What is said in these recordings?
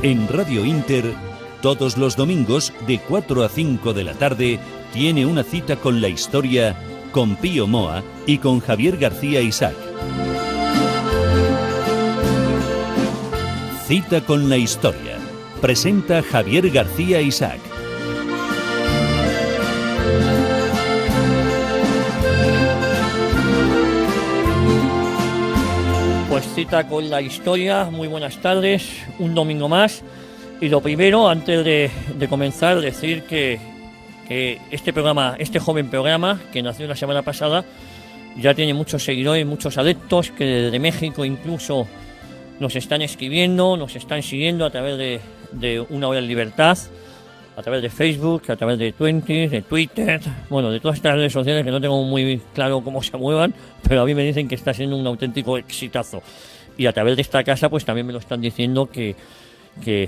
En Radio Inter, todos los domingos de 4 a 5 de la tarde, tiene una cita con la historia, con Pío Moa y con Javier García Isaac. Cita con la historia. Presenta Javier García Isaac. Pues cita con la historia, muy buenas tardes, un domingo más. Y lo primero, antes de comenzar, decir que este programa, este joven programa que nació la semana pasada, ya tiene muchos seguidores, muchos adeptos que desde México incluso nos están escribiendo, nos están siguiendo a través de Una Hora en Libertad, a través de Facebook, a través de Twitter, bueno, de todas estas redes sociales que no tengo muy claro cómo se muevan, pero a mí me dicen que está siendo un auténtico exitazo. Y a través de esta casa pues también me lo están diciendo que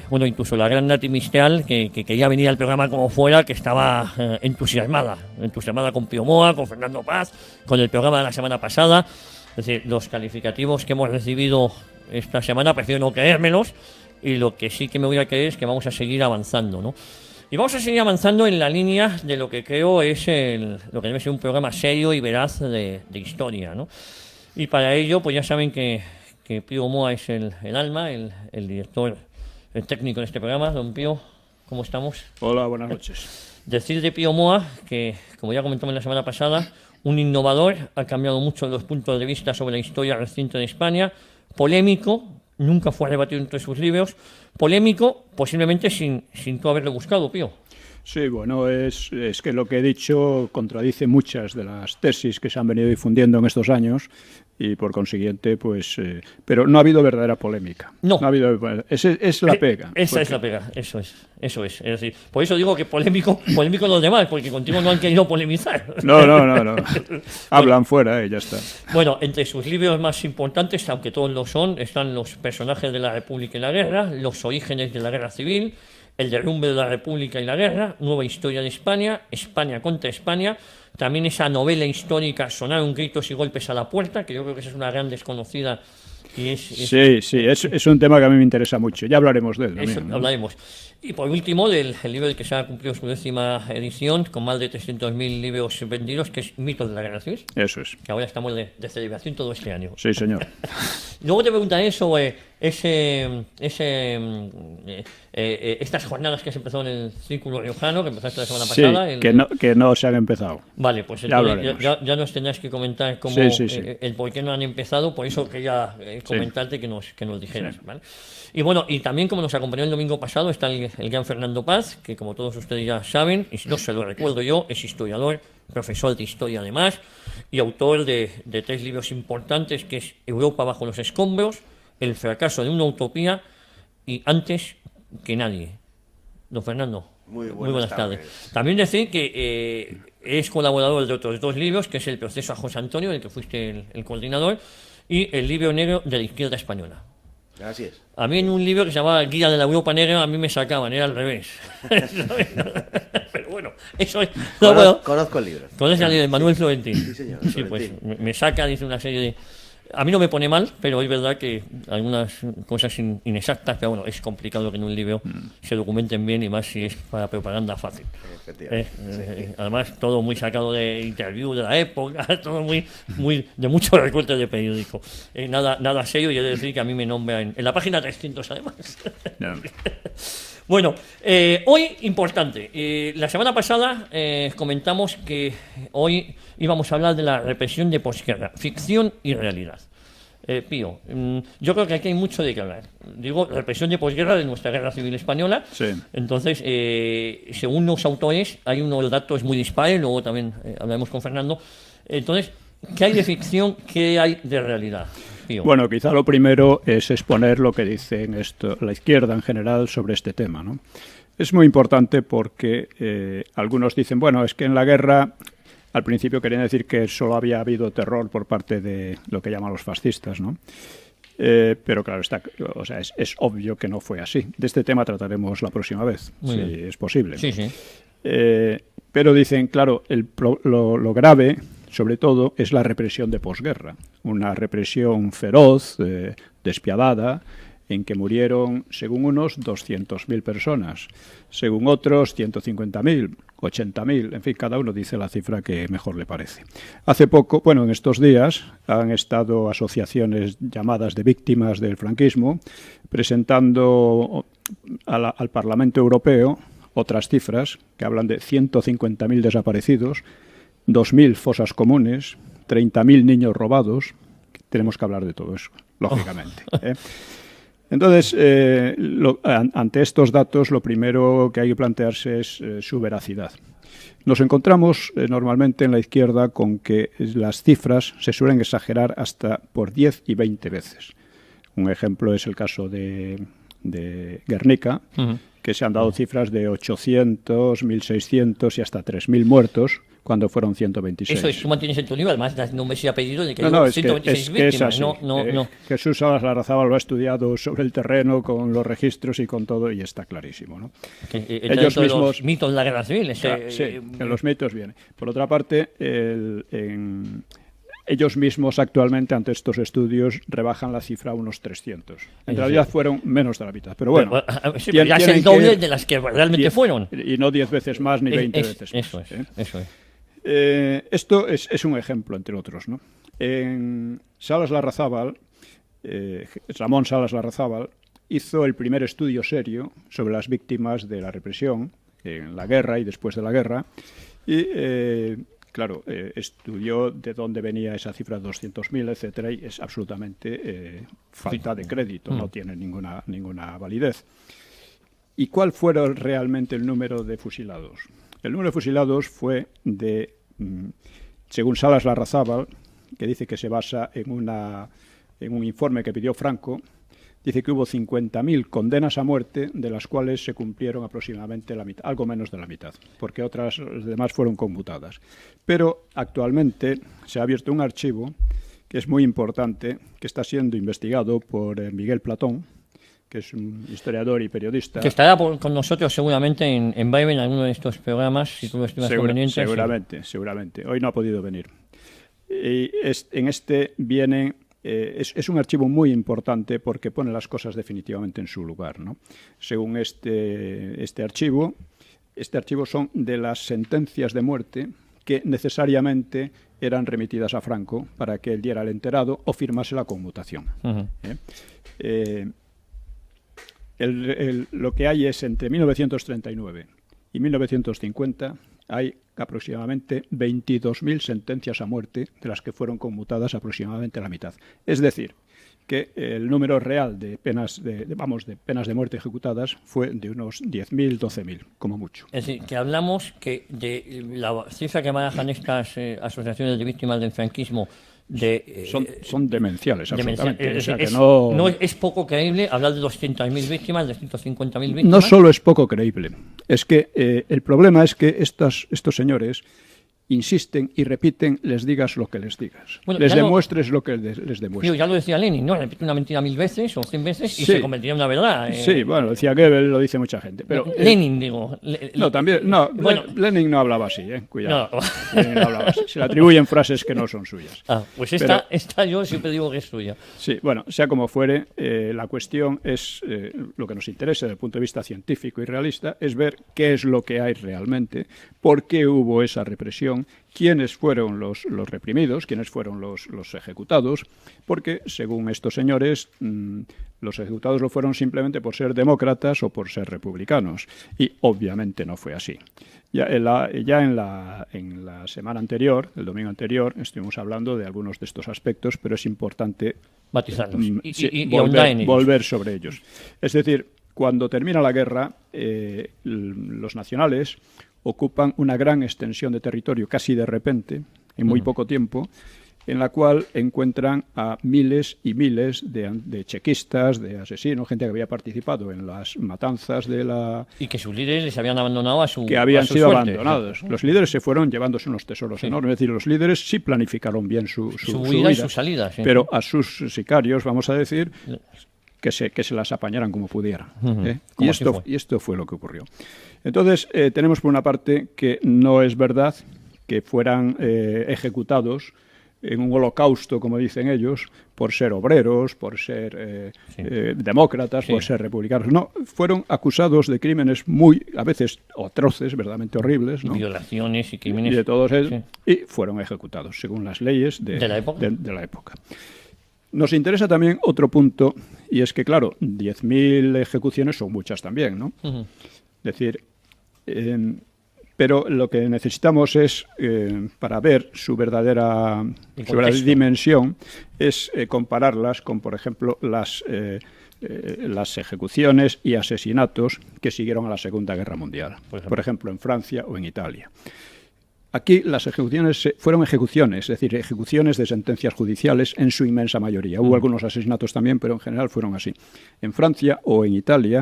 bueno, incluso la gran Nati Mistral, que quería venir al programa como fuera, que estaba entusiasmada con Pío Moa, con Fernando Paz, con el programa de la semana pasada. Es decir, los calificativos que hemos recibido esta semana prefiero no creérmelos, y lo que sí que me voy a creer es que vamos a seguir avanzando, ¿no? Y vamos a seguir avanzando en la línea de lo que creo es lo que debe ser un programa serio y veraz de historia, ¿no? Y para ello, pues ya saben que Pío Moa es el alma, el director, el técnico de este programa. Don Pío, ¿cómo estamos? Hola, buenas noches. Decir de Pío Moa que, como ya comentamos la semana pasada, un innovador, ha cambiado mucho los puntos de vista sobre la historia reciente de España, polémico, nunca fue rebatido entre sus libros, polémico, posiblemente sin tú haberlo buscado, Pío. Sí, bueno, es que lo que he dicho contradice muchas de las tesis que se han venido difundiendo en estos años y por consiguiente, pues... pero no ha habido verdadera polémica. No ha habido... Es la pega. Esa es la pega, eso es. Es decir, por eso digo que polémico los demás, porque contigo no han querido polemizar. No. Hablan fuera, ya está. Bueno, entre sus libros más importantes, aunque todos lo son, están Los personajes de la República y la guerra, Los orígenes de la guerra civil, El derrumbe de la República y la guerra, Nueva historia de España, España contra España, también esa novela histórica Sonaron gritos y golpes a la puerta, que yo creo que esa es una gran desconocida. Y Sí, es un tema que a mí me interesa mucho, ya hablaremos de él también, eso, ¿no? Hablaremos. Y por último, del libro del que se ha cumplido su 10ª edición, con más de 300.000 libros vendidos, que es Mitos de la Guerra Civil. Eso es. Que ahora estamos de celebración todo este año. Sí, señor. Luego te preguntaré sobre estas jornadas que has empezado en el Círculo Riojano, que empezaste la semana pasada. Sí, que no se han empezado. Vale, pues ya nos tendrás que comentar cómo, el por qué no han empezado, por eso quería comentarte que nos dijeras, ¿vale? Y bueno, y también como nos acompañó el domingo pasado está el gran Fernando Paz, que como todos ustedes ya saben, y si no se lo recuerdo yo, es historiador, profesor de historia además, y autor de 3 libros importantes, que es Europa bajo los escombros, El fracaso de una utopía y Antes que nadie. Don Fernando, muy buenas tardes. También decir que es colaborador de otros 2 libros, que es El proceso a José Antonio, del que fuiste el coordinador, y El libro negro de la izquierda española. Así es. A mí en un libro que se llamaba Guía de la Europa Negra, a mí me sacaban, era al revés. Pero bueno, eso es... Conozco el libro. Conoces el libro de Manuel Florentín. Sí, señor. Sí, pues me saca, dice una serie de... A mí no me pone mal, pero es verdad que algunas cosas inexactas, pero bueno, es complicado que en un libro se documenten bien, y más si es para propaganda fácil. Además, todo muy sacado de interview de la época, todo muy de muchos recortes de periódico. Nada serio, y he de decir que a mí me nombra en la página 300 además. No. Bueno, hoy importante. La semana pasada comentamos que hoy íbamos a hablar de la represión de posguerra, ficción y realidad. Pío, yo creo que aquí hay mucho de qué hablar. Digo, represión de posguerra de nuestra guerra civil española. Sí. Entonces, según los autores, hay unos datos muy dispares, luego también hablaremos con Fernando. Entonces, ¿qué hay de ficción? ¿Qué hay de realidad? Pío. Bueno, quizá lo primero es exponer lo que dicen la izquierda en general sobre este tema, ¿no? Es muy importante porque algunos dicen, bueno, es que en la guerra al principio querían decir que solo había habido terror por parte de lo que llaman los fascistas, ¿no? Pero claro, es obvio que no fue así. De este tema trataremos la próxima vez, si es posible. Sí, sí. Pero dicen, claro, lo grave, sobre todo, es la represión de posguerra. Una represión feroz, despiadada, en que murieron, según unos, 200.000 personas, según otros, 150.000, 80.000, en fin, cada uno dice la cifra que mejor le parece. Hace poco, bueno, en estos días, han estado asociaciones llamadas de víctimas del franquismo presentando al Parlamento Europeo otras cifras que hablan de 150.000 desaparecidos, 2.000 fosas comunes, 30.000 niños robados. Tenemos que hablar de todo eso, lógicamente. Entonces, ante estos datos, lo primero que hay que plantearse es su veracidad. Nos encontramos normalmente en la izquierda con que las cifras se suelen exagerar hasta por 10 y 20 veces. Un ejemplo es el caso de Guernica, que se han dado cifras de 800, 1.600 y hasta 3.000 muertos, cuando fueron 126. Eso es, tú mantienes en tu libro, además das nombres y apellidos de que no, hay es 126 que víctimas. es así. No. Jesús Salas Larrazábal lo ha estudiado sobre el terreno, con los registros y con todo, y está clarísimo, ¿no? Ellos mismos, los mitos de la guerra civil. Sí, en los mitos viene. Por otra parte, ellos mismos actualmente, ante estos estudios, rebajan la cifra a unos 300. En realidad fueron menos de la mitad, pero bueno. Pero ya es el doble de las que realmente fueron. Y no 10 veces más ni 20 veces más. Eso es. Esto es un ejemplo, entre otros, ¿no? En Salas Larrazábal, Ramón Salas Larrazábal, hizo el primer estudio serio sobre las víctimas de la represión en la guerra y después de la guerra, y claro, estudió de dónde venía esa cifra de 200.000, etcétera, y es absolutamente falta de crédito, no tiene ninguna validez. ¿Y cuál fue realmente el número de fusilados? El número de fusilados fue según Salas Larrazábal, que dice que se basa en un informe que pidió Franco, dice que hubo 50.000 condenas a muerte, de las cuales se cumplieron aproximadamente la mitad, algo menos de la mitad, porque otras demás fueron conmutadas. Pero actualmente se ha abierto un archivo que es muy importante, que está siendo investigado por Miguel Platón, que es un historiador y periodista. Que estará con nosotros seguramente en breve en alguno de estos programas, si tú lo estimas conveniente. Seguramente. Hoy no ha podido venir. Y en este viene... es un archivo muy importante porque pone las cosas definitivamente en su lugar, ¿no? Según este archivo son de las sentencias de muerte que necesariamente eran remitidas a Franco para que él diera el enterado o firmase la conmutación. Lo que hay es, entre 1939 y 1950, hay aproximadamente 22.000 sentencias a muerte, de las que fueron conmutadas aproximadamente la mitad. Es decir, que el número real de penas de muerte ejecutadas fue de unos 10.000, 12.000, como mucho. Es decir, que hablamos que de la cifra que manejan estas asociaciones de víctimas del franquismo son demenciales, absolutamente. No es poco creíble hablar de 200.000 víctimas, de 150.000 víctimas. No solo es poco creíble, es que el problema es que estos señores insisten y repiten, les digas lo que les digas. Bueno, les demuestres lo que les demuestres. Ya lo decía Lenin, ¿no? Repite una mentira 1000 veces o 100 veces y se convertiría en una verdad. Sí, bueno, decía Goebbels, lo dice mucha gente. Pero, Lenin, digo. Lenin no hablaba así, cuidado. No. Lenin no hablaba así. Se le atribuyen frases que no son suyas. Pues esta yo siempre digo que es suya. Sí, bueno, sea como fuere, la cuestión es, lo que nos interesa desde el punto de vista científico y realista, es ver qué es lo que hay realmente, por qué hubo esa represión, quiénes fueron los reprimidos, quiénes fueron los ejecutados, porque según estos señores los ejecutados lo fueron simplemente por ser demócratas o por ser republicanos, y obviamente no fue así. En la semana anterior, el domingo anterior, estuvimos hablando de algunos de estos aspectos, pero es importante matizarlos y volver sobre ellos. Es decir, cuando termina la guerra, los nacionales ocupan una gran extensión de territorio casi de repente, en muy poco tiempo, en la cual encuentran a miles y miles de chequistas, de asesinos, gente que había participado en las matanzas de la... Y que sus líderes les habían abandonado a su Que habían sido abandonados. Los líderes se fueron llevándose unos tesoros enormes. Es decir, los líderes sí planificaron bien su vida y su salida. Sí. Pero a sus sicarios, vamos a decir, que se las apañaran como pudieran. Y esto fue lo que ocurrió. Entonces, tenemos por una parte que no es verdad que fueran ejecutados en un holocausto, como dicen ellos, por ser obreros, por ser demócratas, por ser republicanos. No, fueron acusados de crímenes muy, a veces, atroces, verdaderamente horribles, ¿no? Violaciones y crímenes. Y de todos ellos, y fueron ejecutados, según las leyes de la época. Nos interesa también otro punto, y es que, claro, 10.000 ejecuciones son muchas también, ¿no? Es decir, pero lo que necesitamos es, para ver su verdadera dimensión, es compararlas con, por ejemplo, las ejecuciones y asesinatos que siguieron a la Segunda Guerra Mundial, por ejemplo, en Francia o en Italia. Aquí las ejecuciones fueron ejecuciones, es decir, ejecuciones de sentencias judiciales en su inmensa mayoría. Hubo algunos asesinatos también, pero en general fueron así. En Francia o en Italia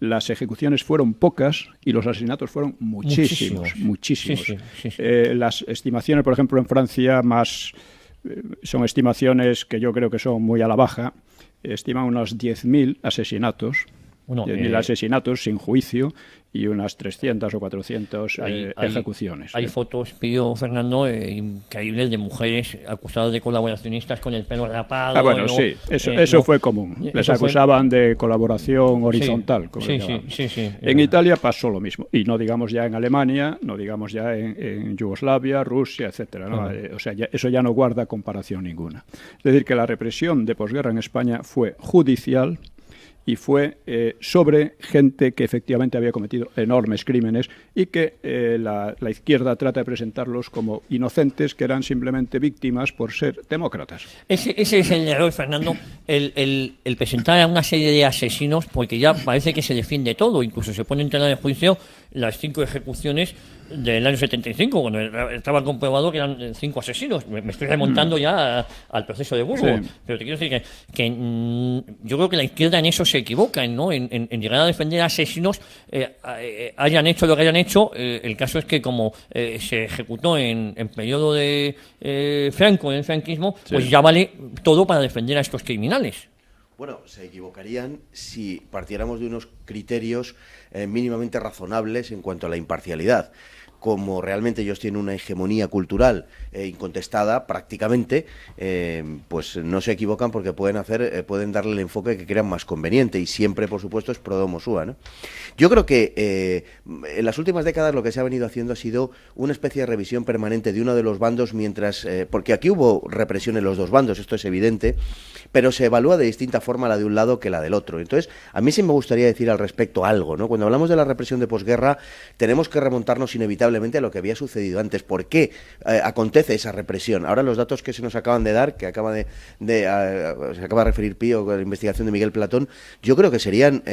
las ejecuciones fueron pocas y los asesinatos fueron muchísimos. Las estimaciones, por ejemplo, en Francia son estimaciones que yo creo que son muy a la baja. Estiman unos 10.000 asesinatos. 10.000 asesinatos sin juicio y unas 300 o 400 ejecuciones. Hay fotos, Pío, Fernando, increíbles de mujeres acusadas de colaboracionistas con el pelo rapado. Bueno, sí, eso fue común. Les acusaban de colaboración horizontal. En Italia pasó lo mismo. Y no digamos ya en Alemania, no digamos ya en Yugoslavia, Rusia, etcétera, ¿no? O sea, eso ya no guarda comparación ninguna. Es decir, que la represión de posguerra en España fue judicial y fue sobre gente que efectivamente había cometido enormes crímenes y que la izquierda trata de presentarlos como inocentes, que eran simplemente víctimas por ser demócratas. Ese es el error, Fernando, el presentar a una serie de asesinos, porque ya parece que se defiende todo, incluso se pone en tela de juicio las 5 ejecuciones del año 75, cuando estaba comprobado que eran 5 asesinos. Me estoy remontando ya al proceso de Burgos, pero te quiero decir que yo creo que la izquierda en eso se equivoca, ¿no? En llegar a defender a asesinos, hayan hecho lo que hayan hecho. El caso es que como se ejecutó en periodo de Franco, en el franquismo, pues ya vale todo para defender a estos criminales. Bueno, se equivocarían si partiéramos de unos criterios mínimamente razonables en cuanto a la imparcialidad. Como realmente ellos tienen una hegemonía cultural incontestada prácticamente, pues no se equivocan porque pueden darle el enfoque que crean más conveniente, y siempre, por supuesto, es pro domo sua, ¿no? Yo creo que en las últimas décadas lo que se ha venido haciendo ha sido una especie de revisión permanente de uno de los bandos, porque aquí hubo represión en los dos bandos, esto es evidente, pero se evalúa de distinta forma la de un lado que la del otro. Entonces, a mí sí me gustaría decir al respecto algo, ¿no? Cuando hablamos de la represión de posguerra, tenemos que remontarnos inevitablemente a lo que había sucedido antes. ¿Por qué acontece esa represión? Ahora los datos que se nos acaban de dar, que se acaba de referir Pío con la investigación de Miguel Platón, yo creo que serían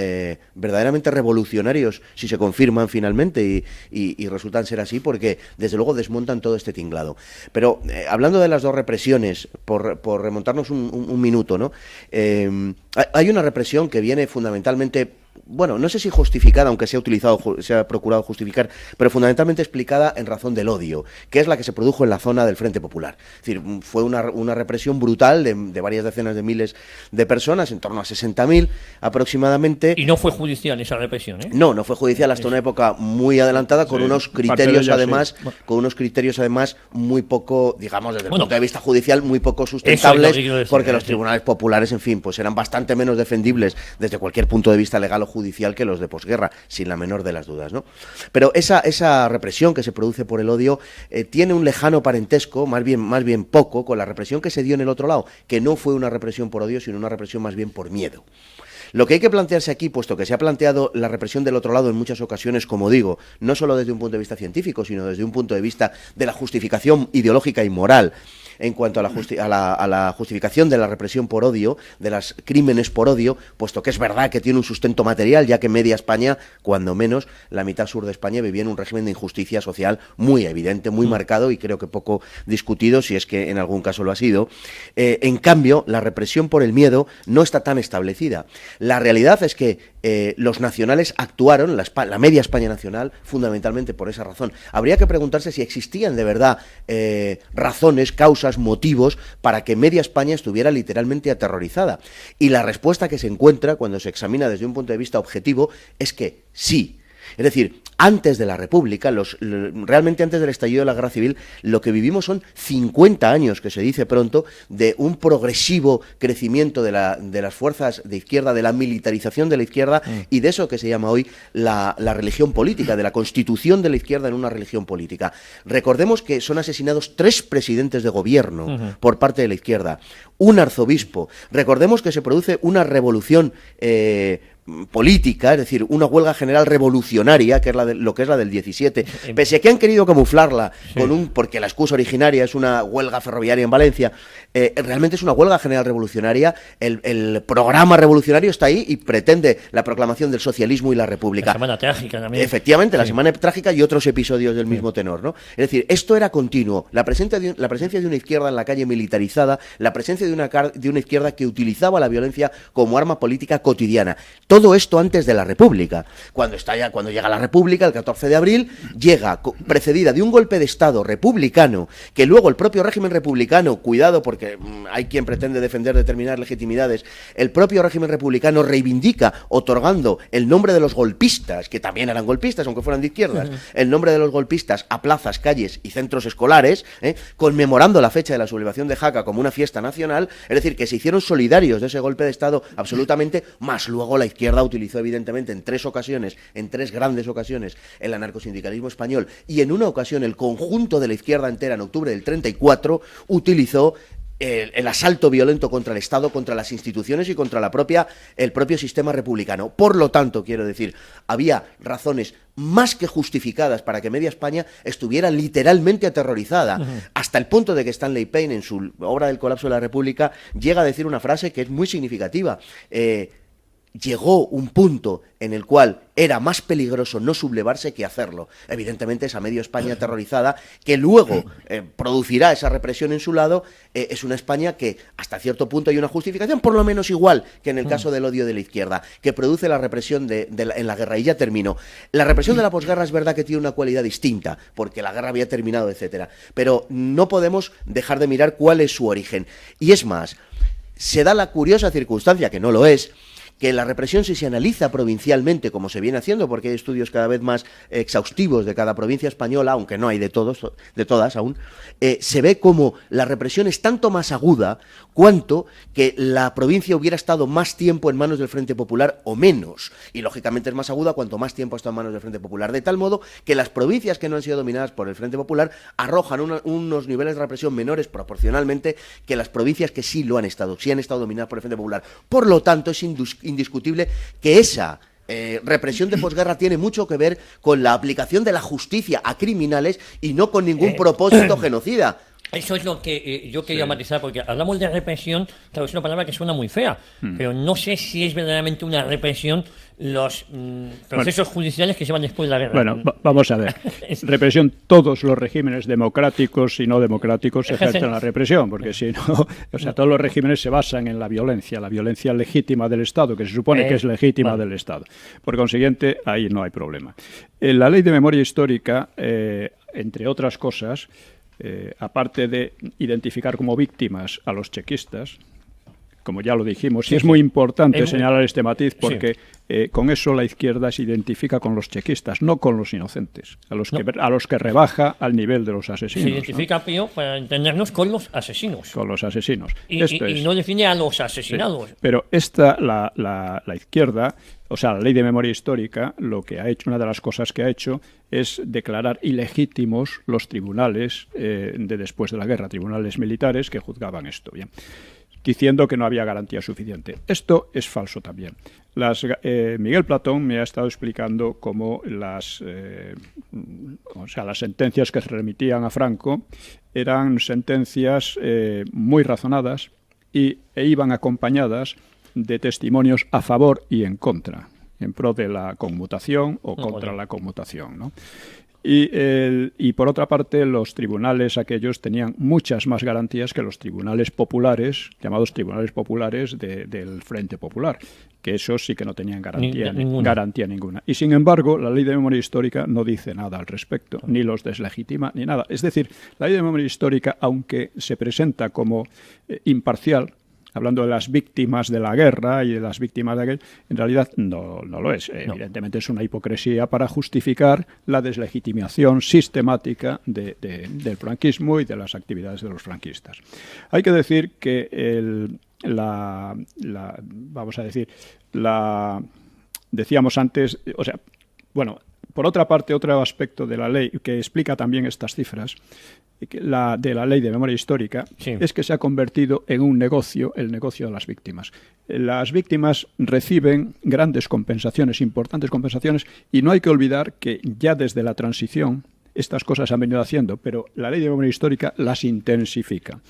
verdaderamente revolucionarios si se confirman finalmente y resultan ser así, porque desde luego desmontan todo este tinglado. Pero hablando de las dos represiones, por remontarnos un minuto, ¿no? Hay una represión que viene fundamentalmente, bueno, no sé si justificada, aunque se ha procurado justificar, pero fundamentalmente explicada en razón del odio, que es la que se produjo en la zona del Frente Popular. Es decir, fue una represión brutal de varias decenas de miles de personas, en torno a 60.000 aproximadamente. Y no fue judicial esa represión, ¿eh? No fue judicial hasta una época muy adelantada, con unos criterios además muy poco, digamos, desde el punto de vista judicial, muy poco sustentables, porque los tribunales populares, en fin, pues eran bastante menos defendibles desde cualquier punto de vista legal o judicial que los de posguerra, sin la menor de las dudas, ¿no? Pero esa represión que se produce por el odio tiene un lejano parentesco, más bien poco, con la represión que se dio en el otro lado, que no fue una represión por odio, sino una represión más bien por miedo. Lo que hay que plantearse aquí, puesto que se ha planteado la represión del otro lado en muchas ocasiones, como digo, no solo desde un punto de vista científico, sino desde un punto de vista de la justificación ideológica y moral, en cuanto a la justificación de la represión por odio, de los crímenes por odio, puesto que es verdad que tiene un sustento material, ya que media España, cuando menos la mitad sur de España, vivía en un régimen de injusticia social muy evidente, muy marcado, y creo que poco discutido, si es que en algún caso lo ha sido. En cambio, la represión por el miedo no está tan establecida. La realidad es que los nacionales actuaron, la media España nacional, fundamentalmente por esa razón. Habría que preguntarse si existían de verdad razones, causas, motivos para que media España estuviera literalmente aterrorizada. Y la respuesta que se encuentra cuando se examina desde un punto de vista objetivo es que sí. Es decir, antes de la República, realmente antes del estallido de la Guerra Civil, lo que vivimos son 50 años, que se dice pronto, de un progresivo crecimiento de las fuerzas de izquierda, de la militarización de la izquierda y de eso que se llama hoy la religión política, de la constitución de la izquierda en una religión política. Recordemos que son asesinados 3 presidentes de gobierno por parte de la izquierda, un arzobispo. Recordemos que se produce una revolución política, es decir, una huelga general revolucionaria, que es lo que es la del 17, pese a que han querido camuflarla porque la excusa originaria es una huelga ferroviaria en Valencia, realmente es una huelga general revolucionaria, el programa revolucionario está ahí y pretende la proclamación del socialismo y la república. La semana trágica también. Efectivamente, la semana trágica y otros episodios del mismo tenor, ¿no? Es decir, esto era continuo, la presencia de una izquierda en la calle militarizada, la presencia de una izquierda que utilizaba la violencia como arma política cotidiana. Todo esto antes de la República. Cuando llega la República, el 14 de abril, llega precedida de un golpe de Estado republicano, que luego el propio régimen republicano, cuidado porque hay quien pretende defender determinadas legitimidades, el propio régimen republicano reivindica otorgando el nombre de los golpistas, que también eran golpistas, aunque fueran de izquierdas, el nombre de los golpistas a plazas, calles y centros escolares, conmemorando la fecha de la sublevación de Jaca como una fiesta nacional, es decir, que se hicieron solidarios de ese golpe de Estado absolutamente, más luego la izquierda utilizó evidentemente en 3 grandes ocasiones, el anarcosindicalismo español, y en una ocasión el conjunto de la izquierda entera en octubre del 34 utilizó el asalto violento contra el Estado, contra las instituciones y contra el propio sistema republicano. Por lo tanto, quiero decir, había razones más que justificadas para que media España estuviera literalmente aterrorizada, hasta el punto de que Stanley Payne, en su obra del colapso de la República, llega a decir una frase que es muy significativa. Llegó un punto en el cual era más peligroso no sublevarse que hacerlo. Evidentemente esa medio España aterrorizada, que luego producirá esa represión en su lado, es una España que hasta cierto punto hay una justificación, por lo menos igual que en el caso del odio de la izquierda, que produce la represión en la guerra. Y ya termino. La represión de la posguerra es verdad que tiene una cualidad distinta, porque la guerra había terminado, etcétera. Pero no podemos dejar de mirar cuál es su origen. Y es más, se da la curiosa circunstancia, que no lo es, que la represión, si se analiza provincialmente, como se viene haciendo, porque hay estudios cada vez más exhaustivos de cada provincia española, aunque no hay de todas aún, se ve como la represión es tanto más aguda cuanto que la provincia hubiera estado más tiempo en manos del Frente Popular o menos. Y lógicamente es más aguda cuanto más tiempo ha estado en manos del Frente Popular. De tal modo que las provincias que no han sido dominadas por el Frente Popular arrojan unos niveles de represión menores proporcionalmente que las provincias que sí han estado dominadas por el Frente Popular. Por lo tanto, es indiscutible que esa represión de posguerra tiene mucho que ver con la aplicación de la justicia a criminales y no con ningún propósito genocida. Eso es lo que yo quería matizar, porque hablamos de represión, claro, es una palabra que suena muy fea, pero no sé si es verdaderamente una represión los procesos judiciales que se van después de la guerra. Bueno, vamos a ver. Represión, todos los regímenes democráticos y no democráticos ejercen la represión, porque si no, o sea, todos los regímenes se basan en la violencia legítima del Estado, que se supone que es legítima del Estado. Por consiguiente, ahí no hay problema. La ley de memoria histórica, entre otras cosas, aparte de identificar como víctimas a los chequistas, como ya lo dijimos, y es muy importante señalar este matiz porque con eso la izquierda se identifica con los chequistas, no con los inocentes, a los que rebaja al nivel de los asesinos. Se identifica, Pío, para entendernos, con los asesinos. Con los asesinos. Y no define a los asesinados. Sí. Pero la izquierda, o sea, la ley de memoria histórica, lo que ha hecho, una de las cosas que ha hecho es declarar ilegítimos los tribunales de después de la guerra, tribunales militares que juzgaban esto, bien, diciendo que no había garantía suficiente. Esto es falso también. Miguel Platón me ha estado explicando cómo las sentencias que se remitían a Franco eran sentencias muy razonadas e iban acompañadas de testimonios a favor y en contra, en pro de la conmutación o contra la conmutación, ¿no? Y por otra parte, los tribunales aquellos tenían muchas más garantías que los tribunales populares, llamados tribunales populares del Frente Popular, que esos sí que no tenían garantía ninguna. Y sin embargo, la ley de memoria histórica no dice nada al respecto, ni los deslegitima ni nada. Es decir, la ley de memoria histórica, aunque se presenta como imparcial, hablando de las víctimas de la guerra y de las víctimas de aquel, en realidad no lo es. No. Evidentemente es una hipocresía para justificar la deslegitimación sistemática del franquismo y de las actividades de los franquistas. Hay que decir que decíamos antes, o sea, bueno, por otra parte, otro aspecto de la ley que explica también estas cifras, de la ley de memoria histórica, sí, es que se ha convertido en un negocio, el negocio de las víctimas. Las víctimas reciben grandes compensaciones, importantes compensaciones, y no hay que olvidar que ya desde la transición estas cosas se han venido haciendo, pero la ley de memoria histórica las intensifica.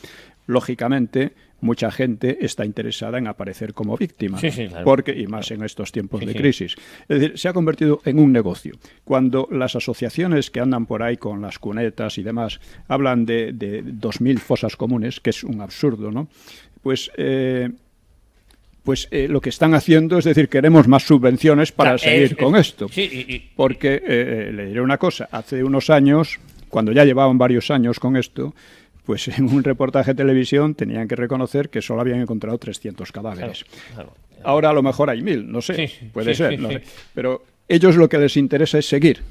Lógicamente, mucha gente está interesada en aparecer como víctima, sí, claro, porque, y más en estos tiempos de sí. crisis. Es decir, se ha convertido en un negocio. Cuando las asociaciones que andan por ahí con las cunetas y demás hablan de 2.000 fosas comunes, que es un absurdo, ¿no? Pues lo que están haciendo es decir, queremos más subvenciones para seguir con esto. Sí, porque, le diré una cosa, hace unos años, cuando ya llevaban varios años con esto, pues en un reportaje de televisión tenían que reconocer que solo habían encontrado 300 cadáveres. Claro. Ahora a lo mejor hay 1.000, no sé, puede ser, no sé. Pero ellos lo que les interesa es seguir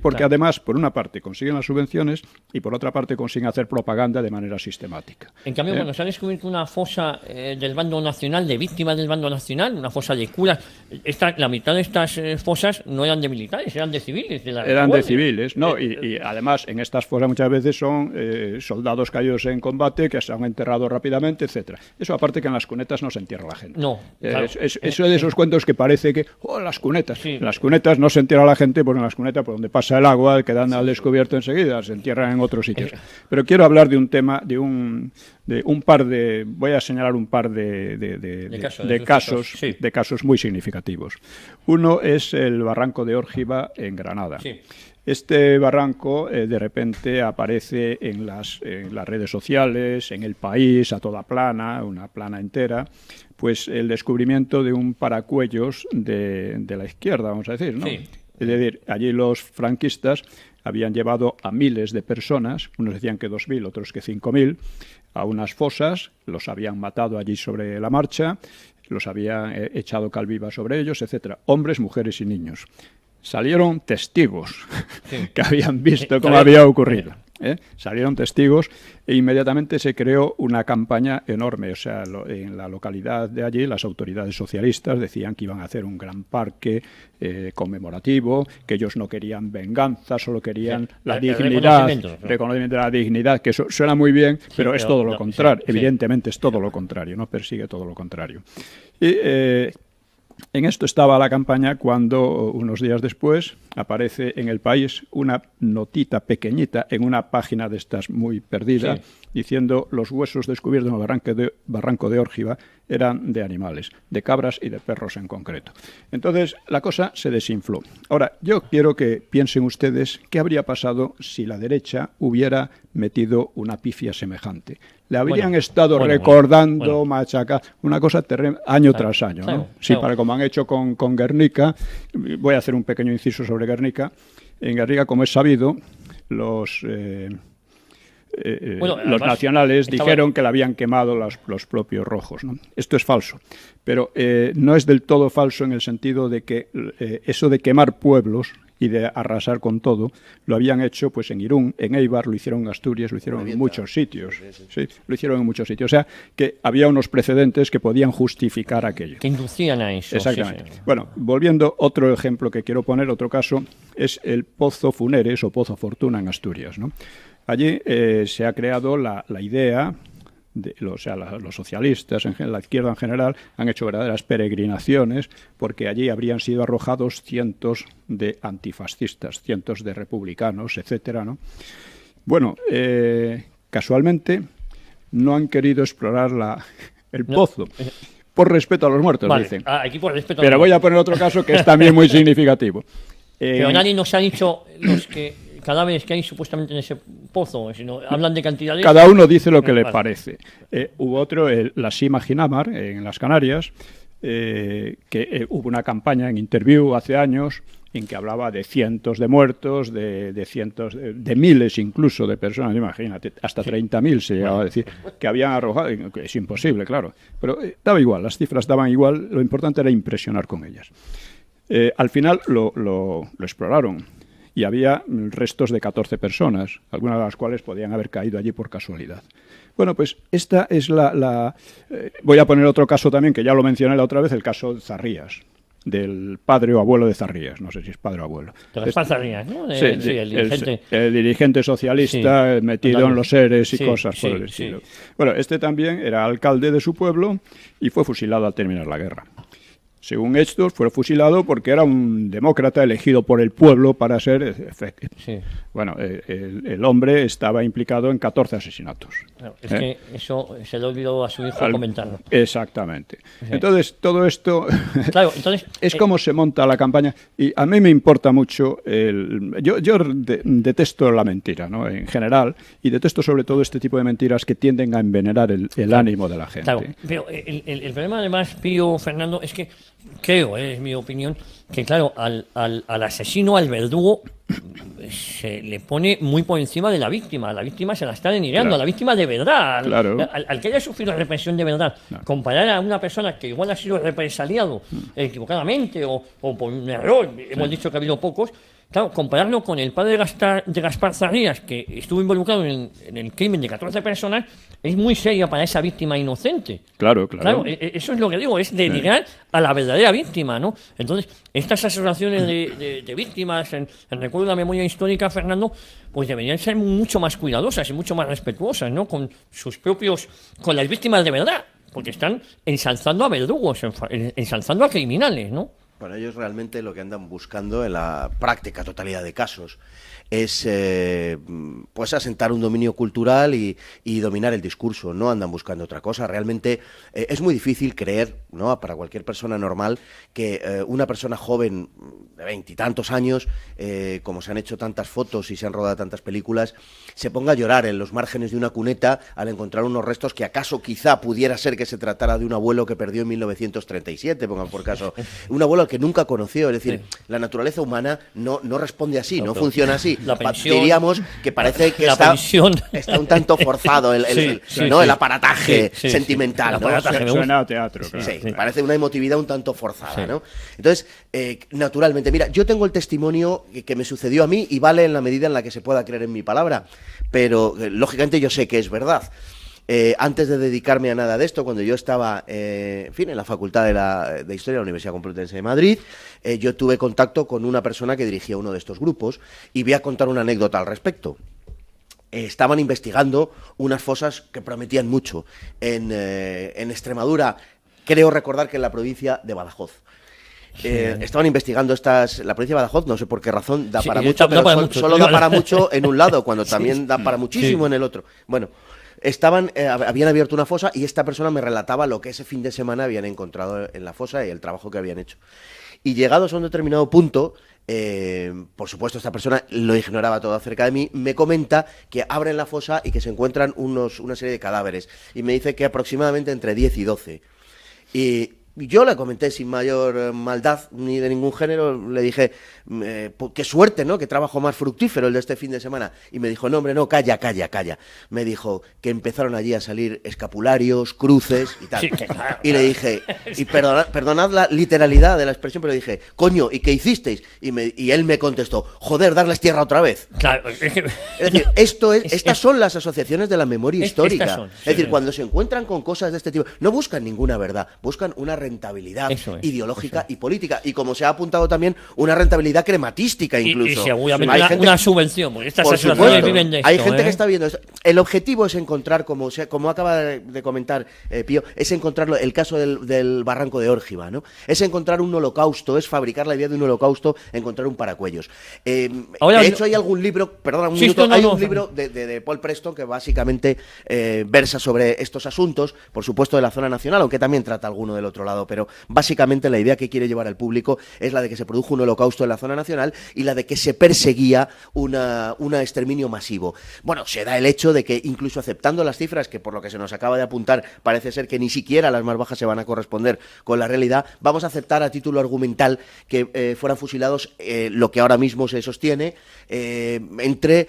porque claro, además, por una parte, consiguen las subvenciones y por otra parte consiguen hacer propaganda de manera sistemática. En cambio, bueno, se ha descubierto una fosa del bando nacional, de víctimas del bando nacional, una fosa de curas. La mitad de estas fosas no eran de militares, eran de civiles. Eran de civiles, ¿no? Y además, en estas fosas muchas veces son soldados caídos en combate que se han enterrado rápidamente, etcétera. Eso aparte que en las cunetas no se entierra la gente. No. Claro. Eso de esos cuentos que parece que, las cunetas. Sí. En las cunetas no se entierra la gente, porque en las cunetas por donde pasa el agua quedan al descubierto enseguida, se entierran en otros sitios. Pero quiero hablar de un tema, de un par de, voy a señalar un par de casos muy significativos. Uno es el barranco de Órgiva en Granada. Sí. Este barranco de repente aparece en las redes sociales, en El País, a toda plana, una plana entera, pues el descubrimiento de un paracuellos de la izquierda, vamos a decir, ¿no? Sí. Es decir, allí los franquistas habían llevado a miles de personas, unos decían que 2.000, otros que 5.000, a unas fosas, los habían matado allí sobre la marcha, los habían echado cal viva sobre ellos, etcétera, hombres, mujeres y niños. Salieron testigos que habían visto cómo había ocurrido. Salieron testigos e inmediatamente se creó una campaña enorme. O sea, en la localidad de allí las autoridades socialistas decían que iban a hacer un gran parque conmemorativo, que ellos no querían venganza, solo querían la dignidad, reconocimiento de la dignidad, que eso suena muy bien, pero es todo lo contrario. Evidentemente es todo lo contrario, no persigue todo lo contrario. Y en esto estaba la campaña cuando, unos días después, aparece en El País una notita pequeñita en una página de estas muy perdida, diciendo los huesos descubiertos en el barranco de Órgiva eran de animales, de cabras y de perros en concreto. Entonces, la cosa se desinfló. Ahora, yo quiero que piensen ustedes qué habría pasado si la derecha hubiera metido una pifia semejante. Le habrían estado recordando, machacando, una cosa terrible, año tras año, ¿no? Sí, como han hecho con Guernica. Voy a hacer un pequeño inciso sobre Guernica. En Guernica, como es sabido, los nacionales dijeron que la habían quemado los propios rojos, ¿no? Esto es falso, pero no es del todo falso en el sentido de que eso de quemar pueblos y de arrasar con todo, lo habían hecho pues en Irún, en Eibar, lo hicieron en Asturias, lo hicieron en muchos sitios. Sí, lo hicieron en muchos sitios. O sea, que había unos precedentes que podían justificar aquello. Que inducían a eso. Exactamente. Sí. Bueno, volviendo, otro ejemplo que quiero poner, otro caso, es el Pozo Funeres o Pozo Fortuna en Asturias, ¿no? Allí se ha creado la idea, los socialistas, la izquierda en general, han hecho verdaderas peregrinaciones porque allí habrían sido arrojados cientos de antifascistas, cientos de republicanos, etcétera, ¿no? Bueno, casualmente no han querido explorar el pozo. Por respeto a los muertos, dicen. Aquí por respeto Pero voy a poner otro caso que es también muy significativo. Pero nadie nos ha dicho los cadáveres que hay supuestamente en ese pozo, sino hablan de cantidades. Cada uno dice lo que le parece. Hubo otro, la Sima Ginamar, en las Canarias, que hubo una campaña en Interview hace años en que hablaba de cientos de muertos, de cientos, de miles incluso de personas, imagínate, hasta 30.000 se llegaba a decir, que habían arrojado, que es imposible, claro, pero daba igual, las cifras daban igual, lo importante era impresionar con ellas. Al final lo exploraron y había restos de 14 personas, algunas de las cuales podían haber caído allí por casualidad. Bueno, pues esta es voy a poner otro caso también, que ya lo mencioné la otra vez, el caso de Zarrías, del padre o abuelo de Zarrías, no sé si es padre o abuelo. De Gaspar Zarrías, ¿no? Sí, el dirigente socialista, sí, metido en los ERES y cosas por el estilo. Bueno, este también era alcalde de su pueblo y fue fusilado al terminar la guerra. Según estos, fue fusilado porque era un demócrata elegido por el pueblo para ser... Sí. Bueno, el hombre estaba implicado en 14 asesinatos. Claro, es que eso se le olvidó a su hijo comentarlo. Exactamente. Sí. Entonces, todo esto claro, entonces, es como se monta la campaña. Y a mí me importa mucho... Yo detesto la mentira, ¿no? En general, y detesto sobre todo este tipo de mentiras que tienden a envenenar el ánimo de la gente. Claro, pero el problema además, Pío, Fernando, es que creo, es mi opinión, que claro, al asesino, al verdugo, se le pone muy por encima de la víctima. La víctima se la está denigrando, a la víctima de verdad, al que haya sufrido represión de verdad. Comparar a una persona que igual ha sido represaliado equivocadamente o por un error, hemos dicho que ha habido pocos. Claro, compararlo con el padre de Gaspar Zarrías, que estuvo involucrado en el crimen de 14 personas, es muy serio para esa víctima inocente. Claro. Eso es lo que digo, es denigrar a la verdadera víctima, ¿no? Entonces, estas asociaciones de víctimas, en recuerdo de la memoria histórica, Fernando, pues deberían ser mucho más cuidadosas y mucho más respetuosas, ¿no? Con las víctimas de verdad, porque están ensalzando a verdugos, ensalzando a criminales, ¿no? Bueno, ellos realmente lo que andan buscando en la práctica totalidad de casos es pues asentar un dominio cultural y dominar el discurso. No andan buscando otra cosa. Realmente es muy difícil creer, ¿no?, para cualquier persona normal, que una persona joven de 20 y tantos años, como se han hecho tantas fotos y se han rodado tantas películas, se ponga a llorar en los márgenes de una cuneta al encontrar unos restos que acaso quizá pudiera ser que se tratara de un abuelo que perdió en 1937, pongan por caso, un abuelo al que nunca conoció. Es decir, la naturaleza humana no responde así, no funciona así. Diríamos que parece que está un tanto forzado el aparataje sentimental. El aparataje, suena a teatro. Claro. Sí, parece una emotividad un tanto forzada, ¿no? Entonces, naturalmente, mira, yo tengo el testimonio que me sucedió a mí y vale en la medida en la que se pueda creer en mi palabra, pero lógicamente yo sé que es verdad. Antes de dedicarme a nada de esto, cuando yo estaba en la Facultad de Historia de la Universidad Complutense de Madrid, yo tuve contacto con una persona que dirigía uno de estos grupos y voy a contar una anécdota al respecto. Estaban investigando unas fosas que prometían mucho en Extremadura, creo recordar que en la provincia de Badajoz. Estaban investigando la provincia de Badajoz, no sé por qué razón, da para mucho, pero solo da para mucho en un lado, cuando también da para muchísimo en el otro. Bueno, habían abierto una fosa y esta persona me relataba lo que ese fin de semana habían encontrado en la fosa y el trabajo que habían hecho. Y llegados a un determinado punto, por supuesto esta persona lo ignoraba todo acerca de mí, me comenta que abren la fosa y que se encuentran una serie de cadáveres. Y me dice que aproximadamente entre 10 y 12. Y yo le comenté sin mayor maldad ni de ningún género, le dije, qué suerte, ¿no?, qué trabajo más fructífero el de este fin de semana. Y me dijo, no, hombre, no, calla. Me dijo que empezaron allí a salir escapularios, cruces y tal. Sí, claro. Y le dije, y perdonad la literalidad de la expresión, pero le dije, coño, ¿y qué hicisteis? Y él me contestó, joder, darles tierra otra vez. Claro. Es decir, estas son las asociaciones de la memoria histórica. Es decir, cuando se encuentran con cosas de este tipo, no buscan ninguna verdad, buscan una rentabilidad ideológica y política. Y como se ha apuntado también, una rentabilidad crematística incluso. Y seguramente una subvención, porque estas asociaciones viven de esto. Hay gente que está viendo esto. El objetivo es encontrar, como acaba de comentar Pío, es encontrar el caso del barranco de Órgiva, ¿no? Es encontrar un holocausto, es fabricar la idea de un holocausto, encontrar un paracuellos. De hecho, hay algún libro, perdona un minuto, hay un libro de Paul Preston que básicamente versa sobre estos asuntos, por supuesto de la zona nacional, aunque también trata alguno del otro lado pero básicamente la idea que quiere llevar al público es la de que se produjo un holocausto en la zona nacional y la de que se perseguía un exterminio masivo. Bueno, se da el hecho de que incluso aceptando las cifras, que por lo que se nos acaba de apuntar parece ser que ni siquiera las más bajas se van a corresponder con la realidad, vamos a aceptar a título argumental que fueran fusilados lo que ahora mismo se sostiene entre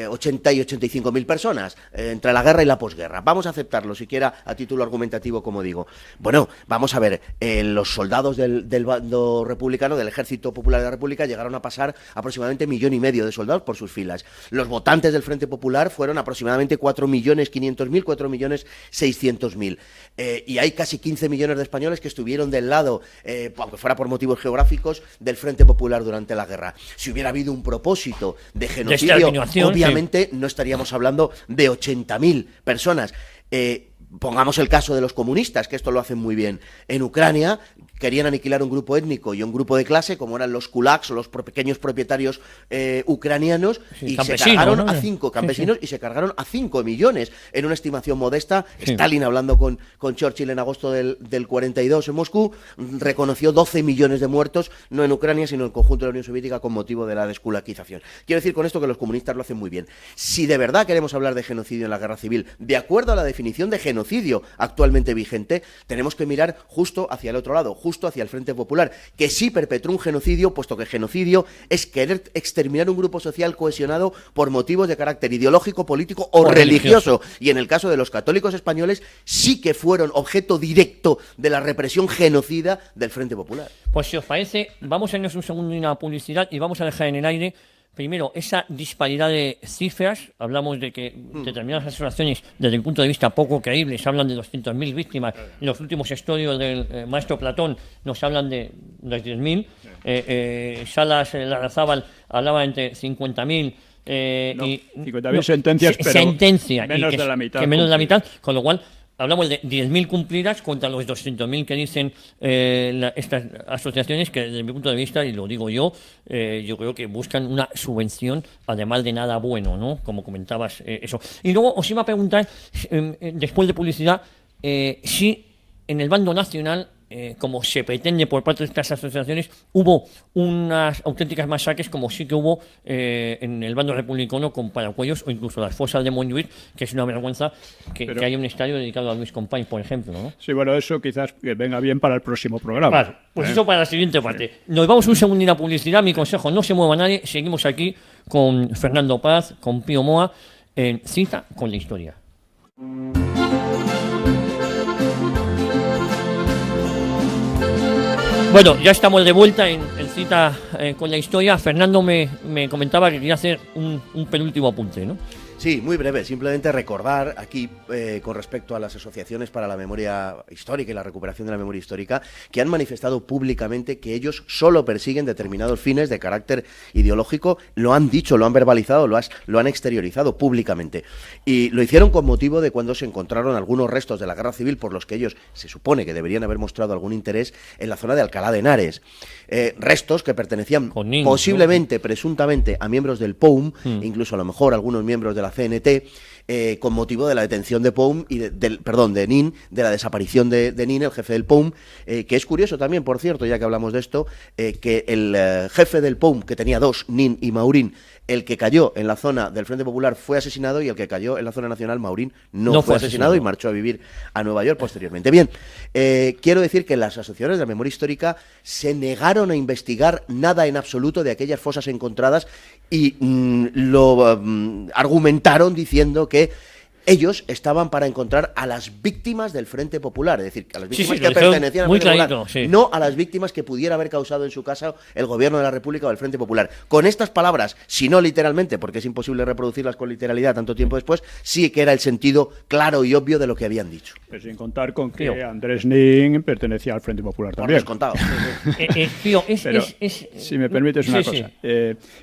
80 y 85.000 personas, entre la guerra y la posguerra. Vamos a aceptarlo siquiera a título argumentativo, como digo. Bueno, vamos a ver, los soldados del bando republicano, del Ejército Popular de la República, llegaron a pasar aproximadamente 1,5 millones de soldados por sus filas. Los votantes del Frente Popular fueron aproximadamente 4.500.000, 4.600.000. Y hay casi 15 millones de españoles que estuvieron del lado, aunque fuera por motivos geográficos, del Frente Popular durante la guerra. Si hubiera habido un propósito de genocidio, obviamente no estaríamos hablando de 80.000 personas. Pongamos el caso de los comunistas, que esto lo hacen muy bien. En Ucrania querían aniquilar un grupo étnico y un grupo de clase, como eran los kulaks o los pequeños propietarios ucranianos, y se cargaron a 5 campesinos y se cargaron a 5 millones en una estimación modesta. Stalin, hablando con Churchill en agosto del 42 en Moscú, reconoció 12 millones de muertos, no en Ucrania, sino en el conjunto de la Unión Soviética, con motivo de la desculaquización. Quiero decir con esto que los comunistas lo hacen muy bien. Si de verdad queremos hablar de genocidio en la guerra civil, de acuerdo a la definición de genocidio actualmente vigente, tenemos que mirar justo hacia el otro lado, justo hacia el Frente Popular, que sí perpetró un genocidio, puesto que genocidio es querer exterminar un grupo social cohesionado por motivos de carácter ideológico, político o religioso. Y en el caso de los católicos españoles, sí que fueron objeto directo de la represión genocida del Frente Popular. Pues si os parece, vamos a irnos un segundo en una publicidad y vamos a dejar en el aire primero esa disparidad de cifras. Hablamos de que determinadas asociaciones, desde el punto de vista poco creíbles, hablan de 200.000 víctimas. En los últimos estudios del maestro Platón nos hablan de 10.000. Salas Larrazábal hablaba entre 50.000 y 50.000 sentencias, pero menos de la mitad. Que menos de la mitad, con lo cual hablamos de 10.000 cumplidas contra los 200.000 que dicen estas asociaciones, que desde mi punto de vista, y lo digo yo creo que buscan una subvención, además de nada bueno, ¿no? Como comentabas, eso. Y luego os iba a preguntar, después de publicidad, si en el bando nacional, como se pretende por parte de estas asociaciones, hubo unas auténticas masacres, como sí que hubo en el bando republicano con Paracuellos o incluso las fosas de Montjuïc, que es una vergüenza que haya un estadio dedicado a Luis Companys, por ejemplo, ¿no? Sí, bueno, eso quizás que venga bien para el próximo programa. Vale, pues eso para la siguiente parte. Nos vamos un segundo en la publicidad. Mi consejo, no se mueva nadie. Seguimos aquí con Fernando Paz, con Pío Moa, en Cita con la Historia. Bueno, ya estamos de vuelta en Cita con la Historia. Fernando me comentaba que quería hacer un penúltimo apunte, ¿no? Sí, muy breve. Simplemente recordar aquí, con respecto a las asociaciones para la memoria histórica y la recuperación de la memoria histórica, que han manifestado públicamente que ellos solo persiguen determinados fines de carácter ideológico. Lo han dicho, lo han verbalizado, lo han exteriorizado públicamente. Y lo hicieron con motivo de cuando se encontraron algunos restos de la guerra civil por los que ellos se supone que deberían haber mostrado algún interés en la zona de Alcalá de Henares. Restos que pertenecían posiblemente, presuntamente, a miembros del POUM, incluso a lo mejor algunos miembros de la CNT, con motivo de la detención de POUM y de Nin, de la desaparición de Nin, el jefe del POUM, que es curioso también, por cierto, ya que hablamos de esto, que el jefe del POUM, que tenía dos, Nin y Maurín, el que cayó en la zona del Frente Popular fue asesinado, y el que cayó en la zona nacional, Maurín, no fue asesinado y marchó a vivir a Nueva York posteriormente. Bien, quiero decir que las asociaciones de la memoria histórica se negaron a investigar nada en absoluto de aquellas fosas encontradas y lo argumentaron diciendo que ellos estaban para encontrar a las víctimas del Frente Popular, es decir, a las víctimas que pertenecían al Frente Popular, no a las víctimas que pudiera haber causado en su casa el Gobierno de la República o el Frente Popular. Con estas palabras, si no literalmente, porque es imposible reproducirlas con literalidad tanto tiempo después, sí que era el sentido claro y obvio de lo que habían dicho. Pero sin contar con que Andrés Nin pertenecía al Frente Popular también. Descontado. Si me permites una cosa.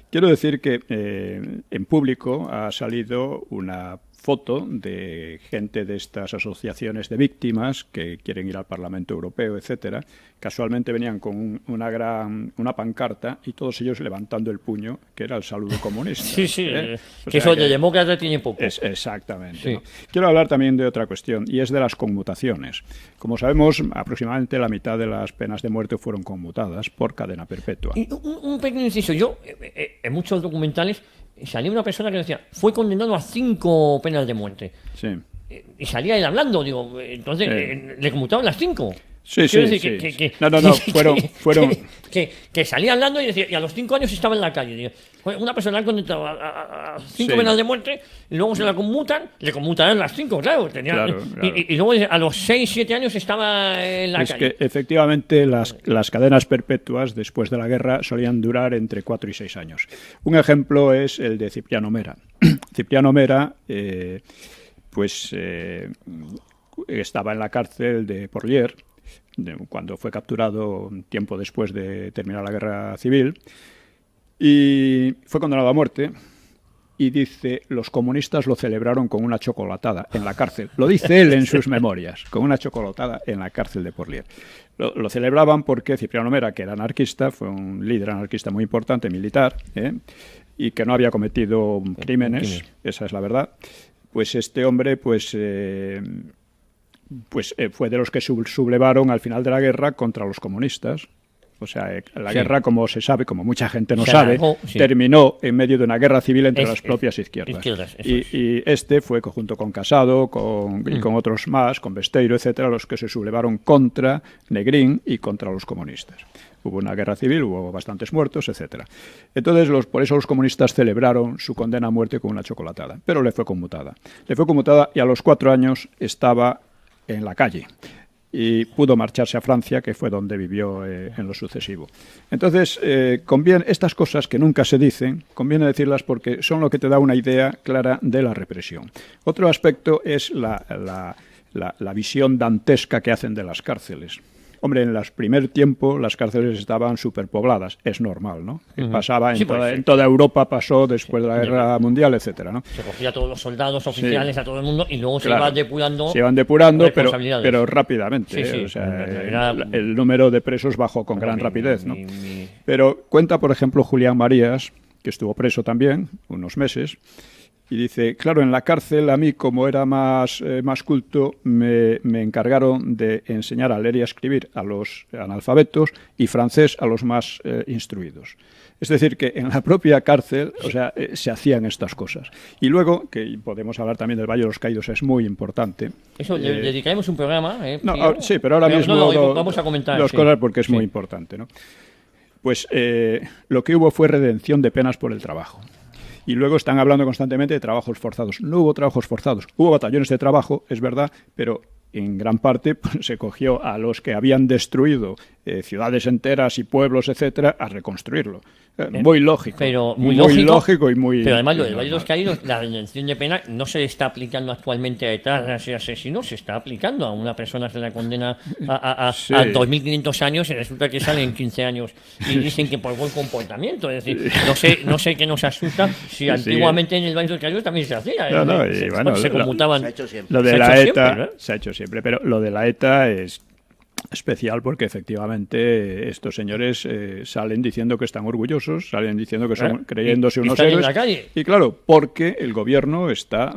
Quiero decir que en público ha salido una foto de gente de estas asociaciones de víctimas que quieren ir al Parlamento Europeo, etcétera. Casualmente venían con una pancarta y todos ellos levantando el puño, que era el saludo comunista. Sí, que eso de demócrata tiene poco. Exactamente. Sí. ¿No? Quiero hablar también de otra cuestión, y es de las conmutaciones. Como sabemos, aproximadamente la mitad de las penas de muerte fueron conmutadas por cadena perpetua. Y un pequeño inciso. Yo, en muchos documentales, salía una persona que decía, fue condenado a 5 penas de muerte. Sí. Y salía él hablando, digo, entonces le conmutaban las 5. Sí. Fueron... Que salía hablando y decía, y a los 5 años estaba en la calle. Digo, una persona condenada a 5 penas de muerte, y luego se la conmutan, le conmutarán las 5, claro. Claro. Y luego a los 6, 7 años estaba en la calle. Es que efectivamente las cadenas perpetuas después de la guerra solían durar entre 4 y 6 años. Un ejemplo es el de Cipriano Mera. Cipriano Mera, estaba en la cárcel de Porlier, cuando fue capturado un tiempo después de terminar la guerra civil, y fue condenado a muerte. Y dice, los comunistas lo celebraron con una chocolatada en la cárcel. Lo dice él en sus memorias, con una chocolatada en la cárcel de Porlier. Lo celebraban porque Cipriano Mera, que era anarquista, fue un líder anarquista muy importante, militar, y que no había cometido crímenes, esa es la verdad. Pues este hombre, fue de los que sublevaron al final de la guerra contra los comunistas. O sea, la guerra, como se sabe, como mucha gente no sabe, terminó en medio de una guerra civil entre las propias izquierdas. Y este fue, junto con Casado y con otros más, con Besteiro, etcétera, los que se sublevaron contra Negrín y contra los comunistas. Hubo una guerra civil, hubo bastantes muertos, etcétera. Entonces, por eso los comunistas celebraron su condena a muerte con una chocolatada. Pero le fue conmutada. Le fue conmutada y a los 4 años estaba en la calle. Y pudo marcharse a Francia, que fue donde vivió en lo sucesivo. Entonces, conviene estas cosas que nunca se dicen, conviene decirlas porque son lo que te da una idea clara de la represión. Otro aspecto es la visión dantesca que hacen de las cárceles. Hombre, en el primer tiempo las cárceles estaban superpobladas, es normal, ¿no? Pasaba en toda Europa, pasó después de la Guerra Mundial, etcétera, ¿no? Se cogía a todos los soldados oficiales, a todo el mundo, y luego se iban depurando. Se iban depurando, pero rápidamente. O sea, el número de presos bajó con gran rapidez, ¿no? Pero cuenta, por ejemplo, Julián Marías, que estuvo preso también unos meses. Y dice, claro, en la cárcel a mí, como era más culto, me encargaron de enseñar a leer y a escribir a los analfabetos y francés a los más instruidos. Es decir, que en la propia cárcel, o sea, se hacían estas cosas. Y luego, que podemos hablar también del Valle de los Caídos, es muy importante. Eso, le dedicaremos un programa. Sí, pero ahora mismo vamos a comentar dos cosas porque es muy importante, ¿no? Pues lo que hubo fue redención de penas por el trabajo. Y luego están hablando constantemente de trabajos forzados. No hubo trabajos forzados. Hubo batallones de trabajo, es verdad, pero en gran parte se cogió a los que habían destruido ciudades enteras y pueblos, etcétera, a reconstruirlo. Muy lógico. Pero muy lógico y muy... Pero además lo del Valle de los Caídos, la redención de pena no se está aplicando actualmente a etarras y asesinos, se está aplicando a una persona que se la condena a 2.500 años y resulta que salen 15 años y dicen que por buen comportamiento. Es decir, no sé qué nos asusta si antiguamente en el Valle de los Caídos también se hacía. Se conmutaban. Se ha hecho siempre. Lo de la ETA se ha hecho siempre, pero lo de la ETA es especial porque efectivamente estos señores salen diciendo que están orgullosos, salen diciendo que son creyéndose unos héroes. Y claro, porque el gobierno está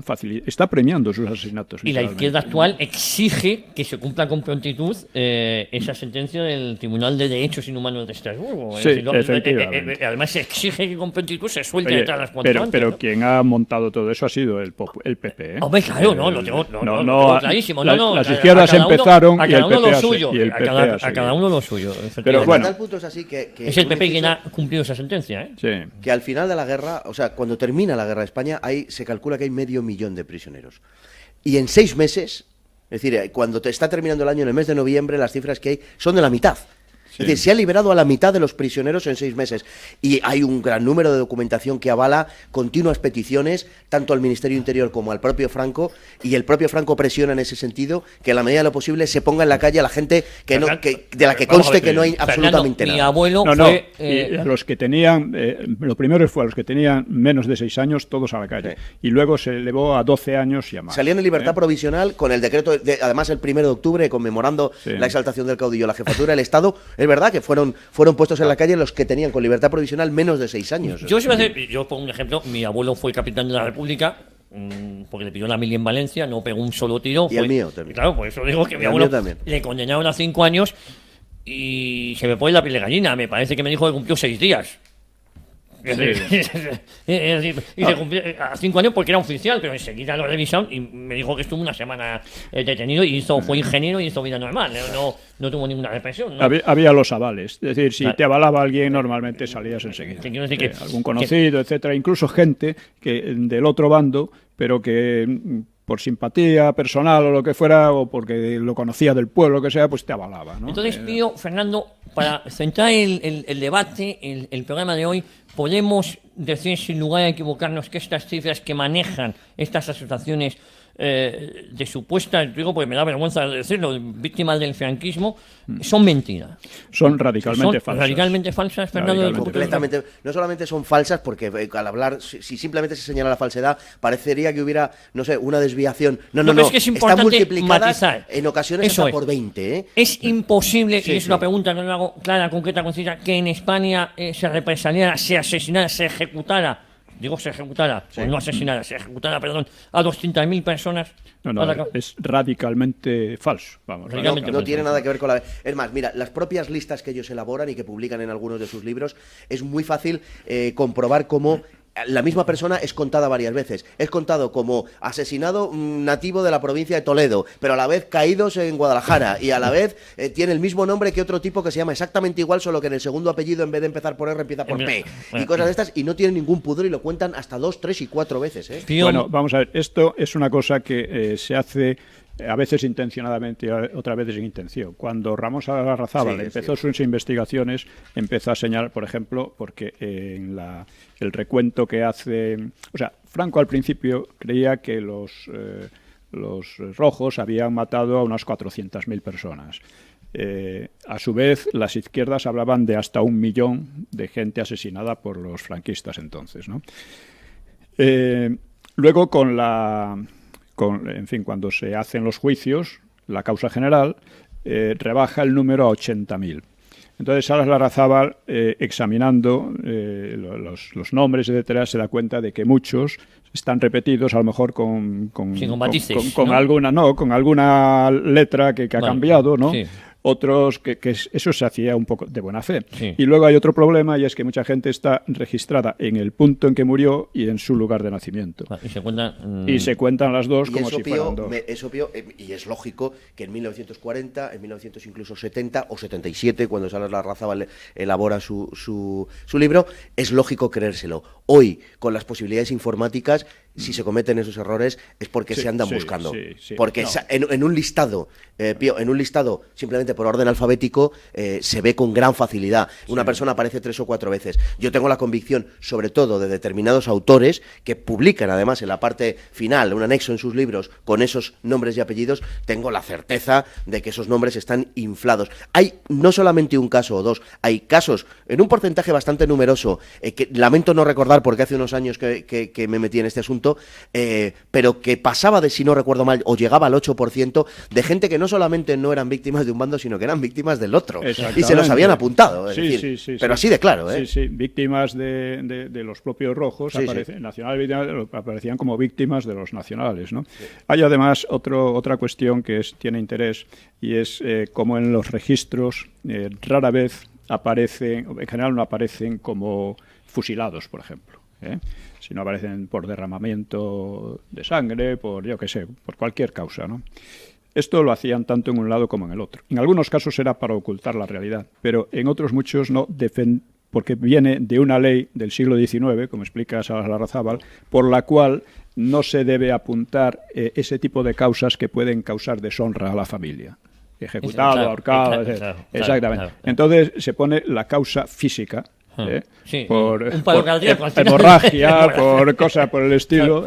premiando sus asesinatos. Y la izquierda actual exige que se cumpla con prontitud esa sentencia del Tribunal de Derechos Inhumanos de Estrasburgo. Sí, efectivamente. Además se exige que con prontitud se suelte de las cuantas antes. Pero quien ha montado todo eso ha sido el PP. Hombre, claro, lo tengo clarísimo. Las izquierdas empezaron y el PP suyo. A cada uno lo suyo. Pero bueno, tal punto es así que es el PP quien ha cumplido esa sentencia. Sí. Que al final de la guerra, o sea, cuando termina la guerra de España, se calcula que hay 500.000 de prisioneros. Y en 6 meses, es decir, cuando está terminando el año, en el mes de noviembre, las cifras que hay son de la mitad. Es decir, se ha liberado a la mitad de los prisioneros en 6 meses. Y hay un gran número de documentación que avala continuas peticiones, tanto al Ministerio Interior como al propio Franco, y el propio Franco presiona en ese sentido que en la medida de lo posible se ponga en la calle a la gente que no, de la que conste que no hay absolutamente nada. Mi abuelo fue... Y a los que tenían, lo primero fue a los que tenían menos de 6 años, todos a la calle. Y luego se elevó a 12 años y a más. Salían en libertad provisional con el decreto, además el 1 de octubre, conmemorando la exaltación del caudillo, la jefatura del Estado. Es verdad que fueron puestos en la calle los que tenían con libertad provisional menos de 6 años. Yo pongo un ejemplo. Mi abuelo fue capitán de la República porque le pidió la mili en Valencia, no pegó un solo tiro. Y el mío también. Claro, por eso digo que mi abuelo le condenaron a 5 años y se me pone la piel de gallina. Me parece que me dijo que cumplió 6 días. Y se cumplió a 5 años porque era oficial, pero enseguida lo revisaron y me dijo que estuvo una semana detenido y fue ingeniero y hizo vida normal, no tuvo ninguna represión, ¿no? Había los avales, es decir, si te avalaba alguien normalmente salías enseguida. Algún conocido, etcétera, incluso gente que del otro bando, pero que por simpatía personal o lo que fuera, o porque lo conocía del pueblo, lo que sea, pues te avalaba, ¿no? Entonces pido, Fernando, para centrar el debate, el programa de hoy, podemos decir sin lugar a equivocarnos que estas cifras que manejan estas asociaciones de supuestas, digo porque me da vergüenza decirlo, víctimas del franquismo, son mentiras. Son radicalmente falsas. Radicalmente falsas, Fernando. Completamente. No solamente son falsas, porque al hablar, si simplemente se señala la falsedad, parecería que hubiera, no sé, una desviación. No. Es que es importante están multiplicadas matizar. En ocasiones hasta por 20. ¿eh? Es imposible, y es una pregunta que no hago clara, concreta, concisa, que en España se represaliara, se asesinara, se ejecutara. Digo, se ejecutara, o no asesinara, se ejecutara, perdón, a 200.000 personas. No, es radicalmente falso. Vamos, no tiene nada que ver con la... Es más, mira, las propias listas que ellos elaboran y que publican en algunos de sus libros, es muy fácil comprobar cómo la misma persona es contada varias veces. Es contado como asesinado nativo de la provincia de Toledo, pero a la vez caídos en Guadalajara, y a la vez tiene el mismo nombre que otro tipo que se llama exactamente igual, solo que en el segundo apellido, en vez de empezar por R, empieza por P. Y cosas de estas, y no tienen ningún pudor y lo cuentan hasta 2, 3 y 4 veces. Bueno, vamos a ver, esto es una cosa que se hace a veces intencionadamente, otras veces sin intención. Cuando Ramón Larrazábal empezó sus investigaciones, empezó a señalar, por ejemplo, porque en el recuento que hace... O sea, Franco al principio creía que los rojos habían matado a unas 400.000 personas. A su vez, las izquierdas hablaban de hasta 1 millón de gente asesinada por los franquistas entonces, ¿no? Luego, cuando se hacen los juicios, la causa general rebaja el número a 80.000. Entonces, Salas Larrazábal, examinando los nombres, etcétera, se da cuenta de que muchos están repetidos, a lo mejor con alguna letra que ha cambiado, ¿no? Sí. Otros que eso se hacía un poco de buena fe. Sí. Y luego hay otro problema, y es que mucha gente está registrada en el punto en que murió y en su lugar de nacimiento. Y se cuentan las dos como si fueran dos. Es obvio, y es lógico que en 1940, en 1900 incluso 70 o 77, cuando Salas Larrazábal elabora su libro, es lógico creérselo. Hoy, con las posibilidades informáticas, si se cometen esos errores es porque se andan buscando. Porque en un listado, Pío, en un listado simplemente por orden alfabético, se ve con gran facilidad. Una persona aparece 3 o 4 veces. Yo tengo la convicción, sobre todo de determinados autores, que publican además en la parte final, un anexo en sus libros con esos nombres y apellidos, tengo la certeza de que esos nombres están inflados. Hay no solamente un caso o dos, hay casos en un porcentaje bastante numeroso, que lamento no recordar porque hace unos años que me metí en este asunto, pero que pasaba de, si no recuerdo mal, o llegaba al 8% de gente que no solamente no eran víctimas de un bando, sino que eran víctimas del otro. Y se los habían apuntado. Pero así de claro. Víctimas de los propios rojos, aparecían como víctimas de los nacionales, ¿no? Hay además otra cuestión que tiene interés, y es como en los registros rara vez aparecen, en general no aparecen como fusilados, por ejemplo. Si no aparecen por derramamiento de sangre, por cualquier causa, ¿no? Esto lo hacían tanto en un lado como en el otro. En algunos casos era para ocultar la realidad, pero en otros muchos no, porque viene de una ley del siglo XIX, como explica Salas Larrazábal, por la cual no se debe apuntar ese tipo de causas que pueden causar deshonra a la familia. ejecutado, ahorcado, exactamente. Entonces se pone la causa física, por hemorragia, por cosas por el estilo,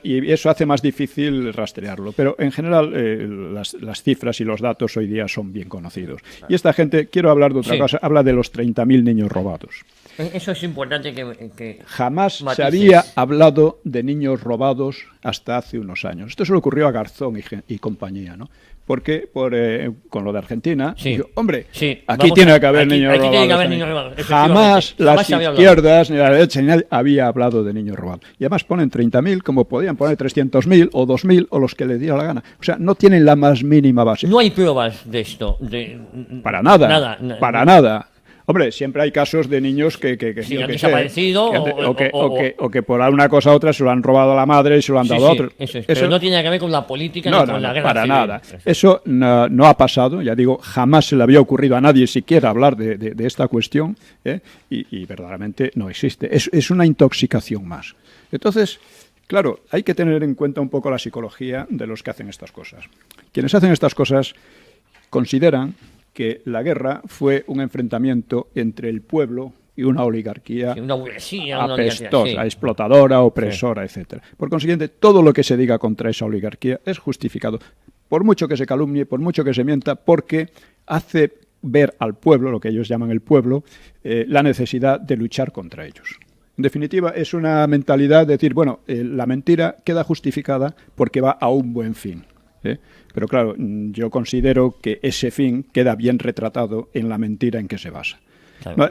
y eso hace más difícil rastrearlo. Pero en general las cifras y los datos hoy día son bien conocidos. Y esta gente, quiero hablar de otra cosa, habla de los 30.000 niños robados. Eso es importante que jamás matices. Se había hablado de niños robados hasta hace unos años. Esto se le ocurrió a Garzón y compañía, ¿no? Porque con lo de Argentina, dijo, hombre, aquí tiene que haber niños robados. Tiene que haber niños robados. Jamás las izquierdas, ni la derecha, ni nadie había hablado de niños robados. Y además ponen 30.000, como podían poner 300.000 o 2.000 o los que les diera la gana. O sea, no tienen la más mínima base. No hay pruebas de esto. Para nada. Para nada. Hombre, siempre hay casos de niños que han desaparecido o que por una cosa u otra se lo han robado a la madre y se lo han dado a otro. Eso, pero no tiene que ver con la política ni con la guerra para civil. Nada. Eso no ha pasado, ya digo, jamás se le había ocurrido a nadie siquiera hablar de esta cuestión, y verdaderamente no existe. Es una intoxicación más. Entonces, claro, hay que tener en cuenta un poco la psicología de los que hacen estas cosas. Quienes hacen estas cosas consideran que la guerra fue un enfrentamiento entre el pueblo y una oligarquía apestosa, explotadora, opresora, etcétera. Por consiguiente, todo lo que se diga contra esa oligarquía es justificado, por mucho que se calumnie, por mucho que se mienta, porque hace ver al pueblo, lo que ellos llaman el pueblo, la necesidad de luchar contra ellos. En definitiva, es una mentalidad de decir, bueno, la mentira queda justificada porque va a un buen fin. Pero claro, yo considero que ese fin queda bien retratado en la mentira en que se basa. Claro.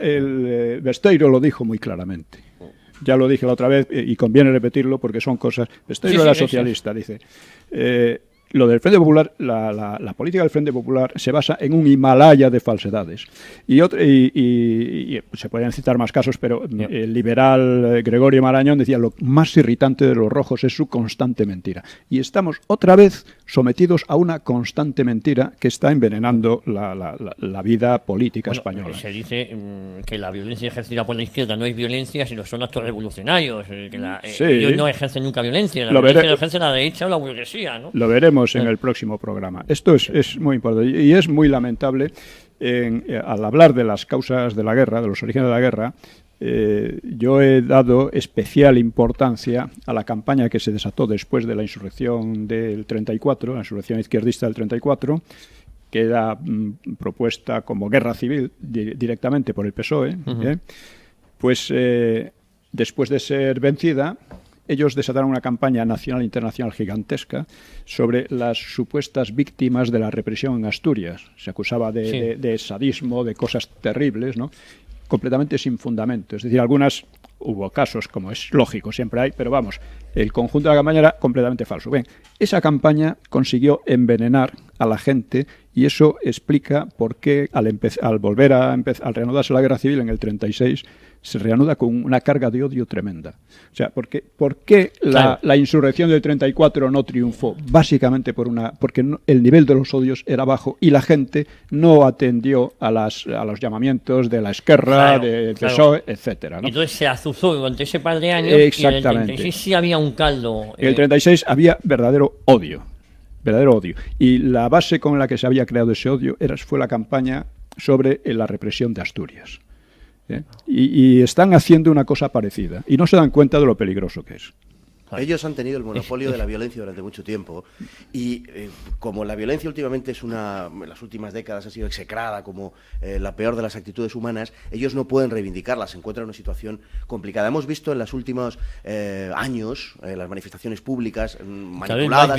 Besteiro lo dijo muy claramente. Ya lo dije la otra vez y conviene repetirlo porque son cosas... Besteiro era socialista, dice... lo del Frente Popular, la política del Frente Popular se basa en un Himalaya de falsedades. Y se podrían citar más casos, pero el liberal Gregorio Marañón decía lo más irritante de los rojos es su constante mentira. Y estamos otra vez sometidos a una constante mentira que está envenenando la vida política española. Se dice que la violencia ejercida por la izquierda no es violencia, sino son actos revolucionarios. Ellos no ejercen nunca violencia. La violencia la ejerce la derecha o la burguesía, ¿no? Lo veremos en el próximo programa. Esto es muy importante y es muy lamentable al hablar de las causas de la guerra, de los orígenes de la guerra. Yo he dado especial importancia a la campaña que se desató después de la insurrección del 34, la insurrección izquierdista del 34, que era propuesta como guerra civil directamente por el PSOE. Pues después de ser vencida, ellos desataron una campaña nacional e internacional gigantesca sobre las supuestas víctimas de la represión en Asturias. Se acusaba de sadismo, de cosas terribles, ¿no? Completamente sin fundamento. Es decir, hubo casos, como es lógico, siempre hay, pero vamos, el conjunto de la campaña era completamente falso. Bien, esa campaña consiguió envenenar a la gente y eso explica por qué al reanudarse la guerra civil en el 36 se reanuda con una carga de odio tremenda. O sea, ¿por qué la insurrección del 34 no triunfó? Básicamente porque el nivel de los odios era bajo y la gente no atendió a los llamamientos de la Esquerra, del PSOE, etcétera, ¿no? Entonces se azuzó durante ese par de años. Exactamente. Y en el 36 sí había un caldo. En el 36 había verdadero odio. Y la base con la que se había creado ese odio fue la campaña sobre la represión de Asturias. Y están haciendo una cosa parecida y no se dan cuenta de lo peligroso que es. Ellos han tenido el monopolio de la violencia durante mucho tiempo y como la violencia últimamente en las últimas décadas ha sido execrada como la peor de las actitudes humanas, ellos no pueden reivindicarla, se encuentran en una situación complicada. Hemos visto en los últimos años las manifestaciones públicas manipuladas,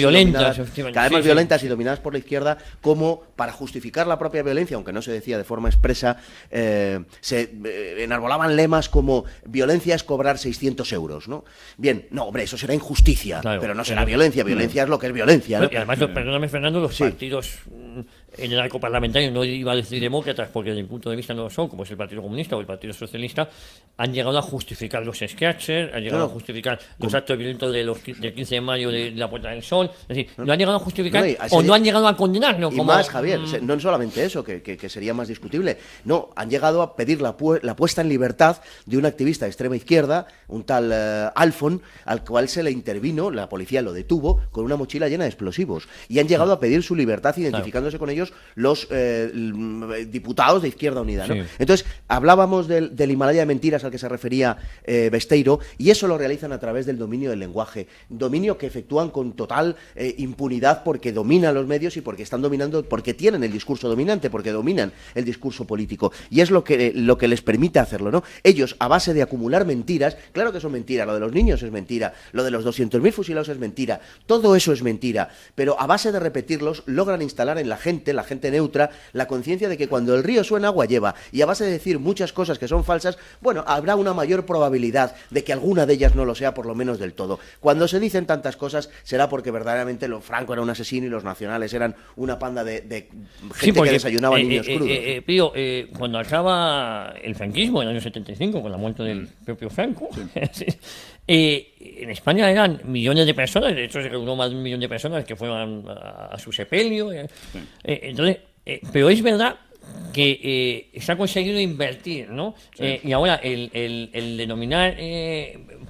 cada vez más violentas y dominadas por la izquierda, como para justificar la propia violencia, aunque no se decía de forma expresa, se enarbolaban lemas como violencia es cobrar 600 euros, ¿no? Bien, no, hombre, eso será injusticia, pero no será violencia. Violencia es lo que es violencia, ¿no? Y además, perdóname, Fernando, los partidos en el arco parlamentario, no iba a decir demócratas, porque desde mi punto de vista no lo son, como es el Partido Comunista o el Partido Socialista, han llegado a justificar los sketches, han llegado a justificar los actos violentos del 15 de mayo de la Puerta del Sol. Es decir, no han llegado a justificar o no han llegado a condenarlo. Y más, Javier, no solamente eso, que sería más discutible. No, han llegado a pedir la puesta en libertad de un activista de extrema izquierda, un tal Alfon, al cual se le intervino, la policía lo detuvo con una mochila llena de explosivos. Y han llegado a pedir su libertad identificándose con ellos ellos los diputados de Izquierda Unida, ¿no? Sí. Entonces, hablábamos del Himalaya de mentiras al que se refería Besteiro, y eso lo realizan a través del dominio del lenguaje, dominio que efectúan con total impunidad porque dominan los medios y porque están dominando, porque tienen el discurso dominante, porque dominan el discurso político, y es lo que les permite hacerlo, ¿no? Ellos, a base de acumular mentiras, claro que son mentiras, lo de los niños es mentira, lo de los 200.000 fusilados es mentira, todo eso es mentira, pero a base de repetirlos logran instalar en la gente neutra, la conciencia de que cuando el río suena agua lleva, y a base de decir muchas cosas que son falsas, bueno, habrá una mayor probabilidad de que alguna de ellas no lo sea, por lo menos del todo. Cuando se dicen tantas cosas será porque verdaderamente Franco era un asesino y los nacionales eran una panda de gente que desayunaba niños crudos. Pío, cuando acaba el franquismo en el año 75, con la muerte del propio Franco, en España eran millones de personas, de hecho se calculó más de 1 millón de personas que fueron a su sepelio. Entonces, pero es verdad que se ha conseguido invertir, ¿no? Sí. Y ahora el denominar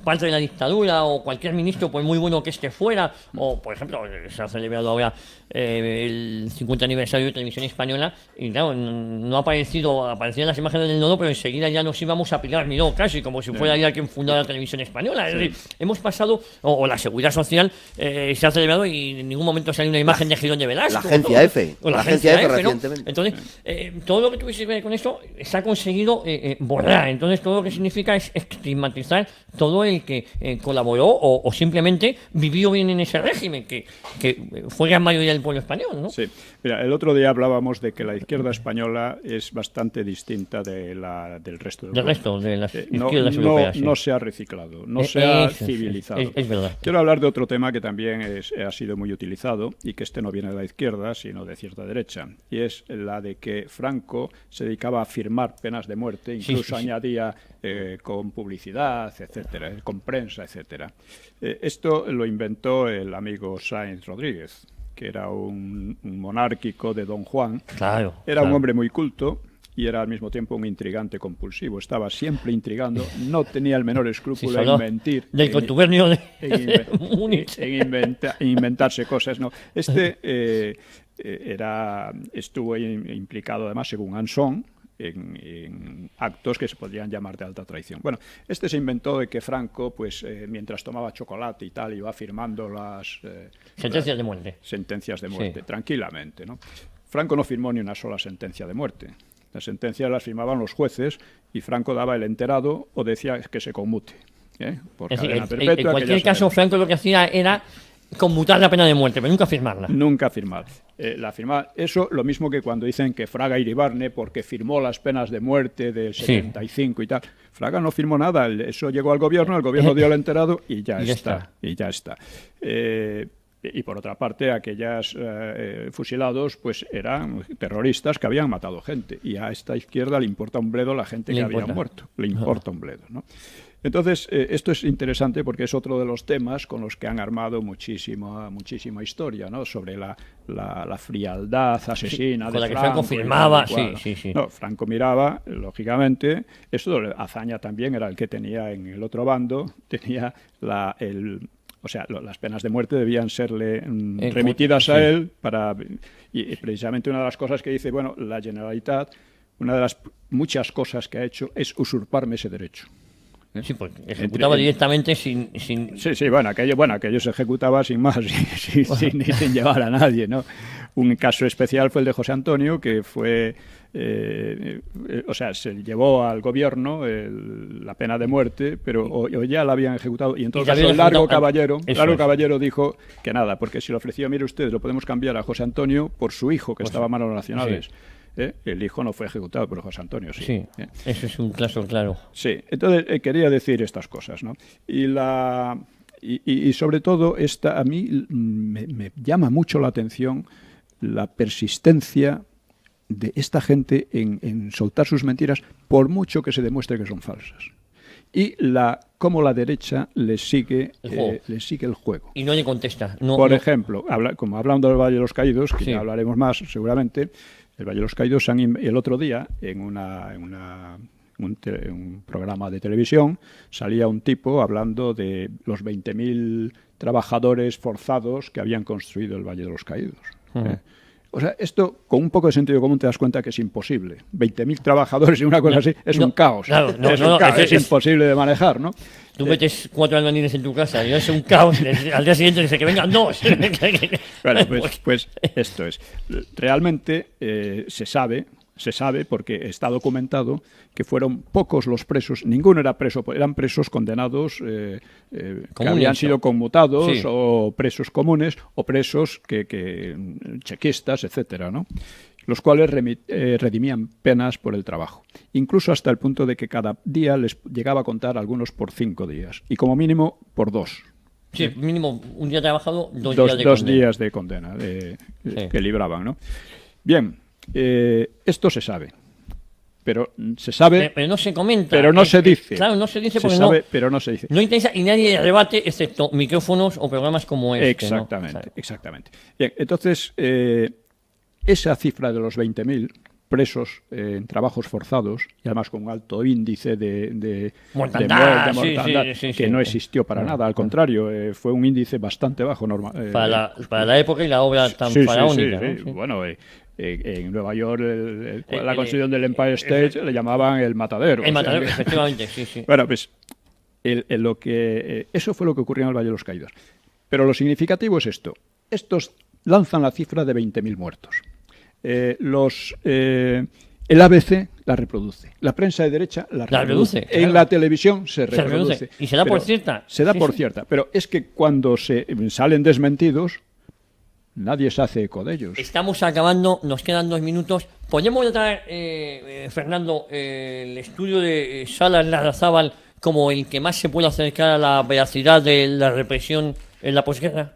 parte de la dictadura o cualquier ministro, por muy bueno que esté fuera, o por ejemplo, se ha celebrado ahora el 50 aniversario de Televisión Española, y claro, no aparecían las imágenes del nodo, pero enseguida ya nos íbamos a Pilar Miró, casi como si fuera ya quien fundara la Televisión Española. Es decir, hemos pasado, o la Seguridad Social se ha celebrado y en ningún momento sale una imagen de Girón de Velasco. La agencia F. O la agencia F, recientemente. ¿no? Entonces, todo lo que tuviese que ver con esto se ha conseguido borrar. Entonces, todo lo que significa es estigmatizar todo el que colaboró o simplemente vivió bien en ese régimen, que fue gran mayoría del pueblo español, ¿no? Sí. Mira, el otro día hablábamos de que la izquierda española es bastante distinta del resto de Europa. Del resto de las izquierdas europeas. No se ha reciclado, no se ha civilizado. Es verdad. Quiero hablar de otro tema que también ha sido muy utilizado y que no viene de la izquierda, sino de cierta derecha, y es la de que Franco se dedicaba a firmar penas de muerte, incluso añadía con publicidad, etcétera, con prensa, etcétera. Esto lo inventó el amigo Sáenz Rodríguez, que era un monárquico de Don Juan. Claro. Era un hombre muy culto y era al mismo tiempo un intrigante compulsivo. Estaba siempre intrigando, no tenía el menor escrúpulo en mentir. Del contubernio de Múnich. En inventarse cosas, ¿no? Estuvo implicado además, según Anson, en actos que se podrían llamar de alta traición. Bueno, se inventó de que Franco, pues mientras tomaba chocolate y tal, iba firmando las sentencias de muerte. Sentencias de muerte, tranquilamente, ¿no? Franco no firmó ni una sola sentencia de muerte. Las sentencias las firmaban los jueces y Franco daba el enterado o decía que se conmute. Por cadena perpetua, en cualquier caso, Franco lo que hacía era conmutar la pena de muerte, pero nunca firmarla. Nunca firmar. Eso, lo mismo que cuando dicen que Fraga Iribarne, porque firmó las penas de muerte del 75 y tal. Fraga no firmó nada, eso llegó al gobierno, el gobierno dio el enterado y ya está. Y por otra parte, aquellos fusilados pues eran terroristas que habían matado gente. Y a esta izquierda le importa un bledo la gente que había muerto. Le importa un bledo, ¿no? Entonces, esto es interesante porque es otro de los temas con los que han armado muchísima historia, ¿no? Sobre la frialdad asesina de con la que Franco confirmaba, sí. No, Franco miraba, lógicamente, eso hazaña también era el que tenía en el otro bando, tenía las penas de muerte debían serle remitidas a él y precisamente una de las cosas que dice, bueno, la Generalitat, una de las muchas cosas que ha hecho es usurparme ese derecho. Sí, pues ejecutaba directamente sin... Sí, bueno, aquello se ejecutaba sin más, sin llevar a nadie, ¿no? Un caso especial fue el de José Antonio, que fue... se llevó al gobierno la pena de muerte, pero o ya la habían ejecutado, y entonces el Largo Caballero dijo que nada, porque si lo ofreció, mire usted, lo podemos cambiar a José Antonio por su hijo, que estaba a manos nacionales. Sí. El hijo no fue ejecutado por José Antonio, sí. Sí, eso es un caso claro. Sí, entonces quería decir estas cosas, ¿no? Y sobre todo, a mí me llama mucho la atención la persistencia de esta gente en soltar sus mentiras, por mucho que se demuestre que son falsas. Y cómo la derecha les sigue el juego. Y no le contesta. Por ejemplo, como hablando del Valle de los Caídos, que ya hablaremos más seguramente, el Valle de los Caídos el otro día, en un programa de televisión, salía un tipo hablando de los 20.000 trabajadores forzados que habían construido el Valle de los Caídos. O sea, esto con un poco de sentido común te das cuenta que es imposible. 20.000 trabajadores y una cosa así es un caos. Claro, es imposible de manejar, ¿no? Tú metes 4 albañiles en tu casa y es un caos. Al día siguiente dice que vengan 2. Bueno, pues esto es. Realmente se sabe porque está documentado que fueron pocos los presos, ninguno era preso, eran presos condenados que habían sido conmutados, sí, o presos comunes o presos que chequistas, etcétera, ¿no? Los cuales redimían penas por el trabajo, incluso hasta el punto de que cada día les llegaba a contar algunos por 5 días y como mínimo por 2. Sí, mínimo un día trabajado, 2 días de condena sí, que libraban, ¿no? Bien, esto se sabe, pero se sabe, pero no se comenta, pero no se dice. Claro, no se dice porque se sabe, pero no se dice. No interesa y nadie rebate, excepto micrófonos o programas como este. Exactamente, ¿no? Exactamente. Bien, entonces esa cifra de los 20.000 presos en trabajos forzados y además con un alto índice de mortandad que no existió para nada, al contrario, fue un índice bastante bajo para la época y la obra tan faraónica. Sí. Bueno, en Nueva York la construcción del Empire State le llamaban el matadero. El matadero, efectivamente, sí. Bueno, pues eso fue lo que ocurrió en el Valle de los Caídos. Pero lo significativo es esto. Estos lanzan la cifra de 20.000 muertos. El ABC la reproduce, la prensa de derecha la reproduce. Claro. En la televisión se reproduce. Y se da por cierta. Se da por cierta, pero es que cuando se salen desmentidos, nadie se hace eco de ellos. Estamos acabando, nos quedan 2 minutos. ¿Podemos traer, Fernando, el estudio de Salas Larrazábal como el que más se puede acercar a la veracidad de la represión en la posguerra?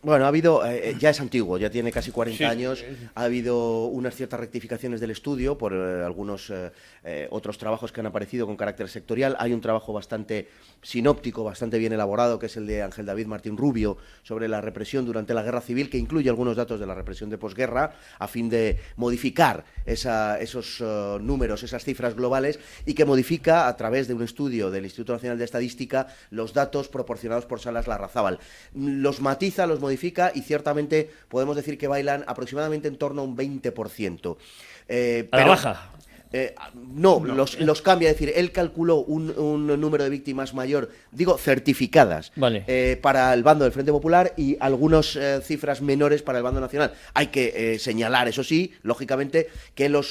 Bueno, ha habido, ya es antiguo, ya tiene casi 40 años, ha habido unas ciertas rectificaciones del estudio por algunos otros trabajos que han aparecido con carácter sectorial. Hay un trabajo bastante sinóptico, bastante bien elaborado, que es el de Ángel David Martín Rubio, sobre la represión durante la Guerra Civil, que incluye algunos datos de la represión de posguerra, a fin de modificar esos números, esas cifras globales, y que modifica, a través de un estudio del Instituto Nacional de Estadística, los datos proporcionados por Salas Larrazábal. Los matiza, los modifica y ciertamente podemos decir que bailan aproximadamente en torno a un 20%. ¿A la baja? No, los cambia, es decir, él calculó un número de víctimas mayor, digo, certificadas, vale, para el bando del Frente Popular y algunas cifras menores para el bando nacional. Hay que señalar, eso sí, lógicamente, que el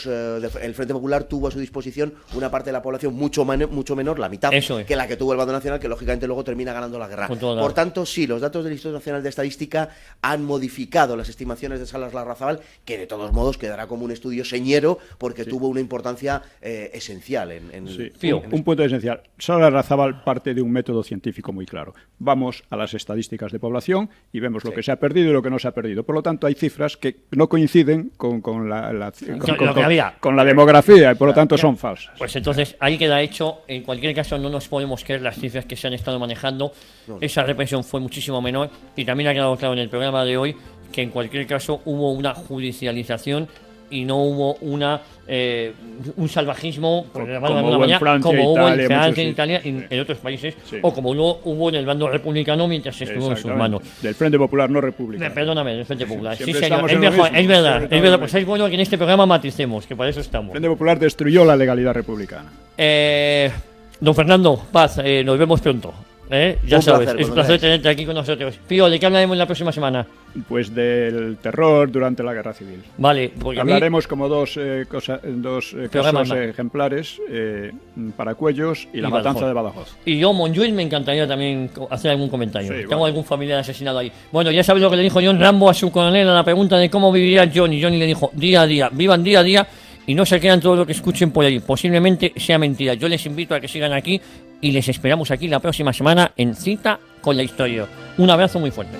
Frente Popular tuvo a su disposición una parte de la población mucho menor, la mitad, que la que tuvo el bando nacional, que lógicamente luego termina ganando la guerra. Por tanto, sí, los datos del Instituto Nacional de Estadística han modificado las estimaciones de Salas Larrazábal, que de todos modos quedará como un estudio señero, porque tuvo una importancia esencial un punto esencial. Salas Larrazábal parte de un método científico muy claro. Vamos a las estadísticas de población y vemos lo que se ha perdido y lo que no se ha perdido. Por lo tanto, hay cifras que no coinciden con la demografía y por lo tanto son falsas. Pues entonces ahí queda hecho. En cualquier caso, no nos podemos creer las cifras que se han estado manejando. Esa represión fue muchísimo menor y también ha quedado claro en el programa de hoy que en cualquier caso hubo una judicialización y no hubo un salvajismo como hubo en Francia, en Italia y en otros países, o como hubo en el bando republicano mientras estuvo en sus manos. Del Frente Popular, no republicano. Perdóname, del Frente Popular. Sí, señor, es verdad. Pues es bueno que en este programa maticemos, que para eso estamos. El Frente Popular destruyó la legalidad republicana. Don Fernando Paz, nos vemos pronto. Ya sabes, es un placer tenerte aquí con nosotros. Pío, ¿de qué hablaremos la próxima semana? Pues del terror durante la Guerra Civil. Vale, porque hablaremos como dos casos ejemplares, Paracuellos y la matanza de Badajoz. Y yo, Montjuïc, me encantaría también hacer algún comentario. Tengo algún familiar asesinado ahí. Bueno, ya sabes lo que le dijo John Rambo a su coronel a la pregunta de cómo viviría Johnny. Johnny le dijo, día a día, vivan día a día y no se crean todo lo que escuchen por ahí. Posiblemente sea mentira. Yo les invito a que sigan aquí y les esperamos aquí la próxima semana en Cita con la Historia. Un abrazo muy fuerte.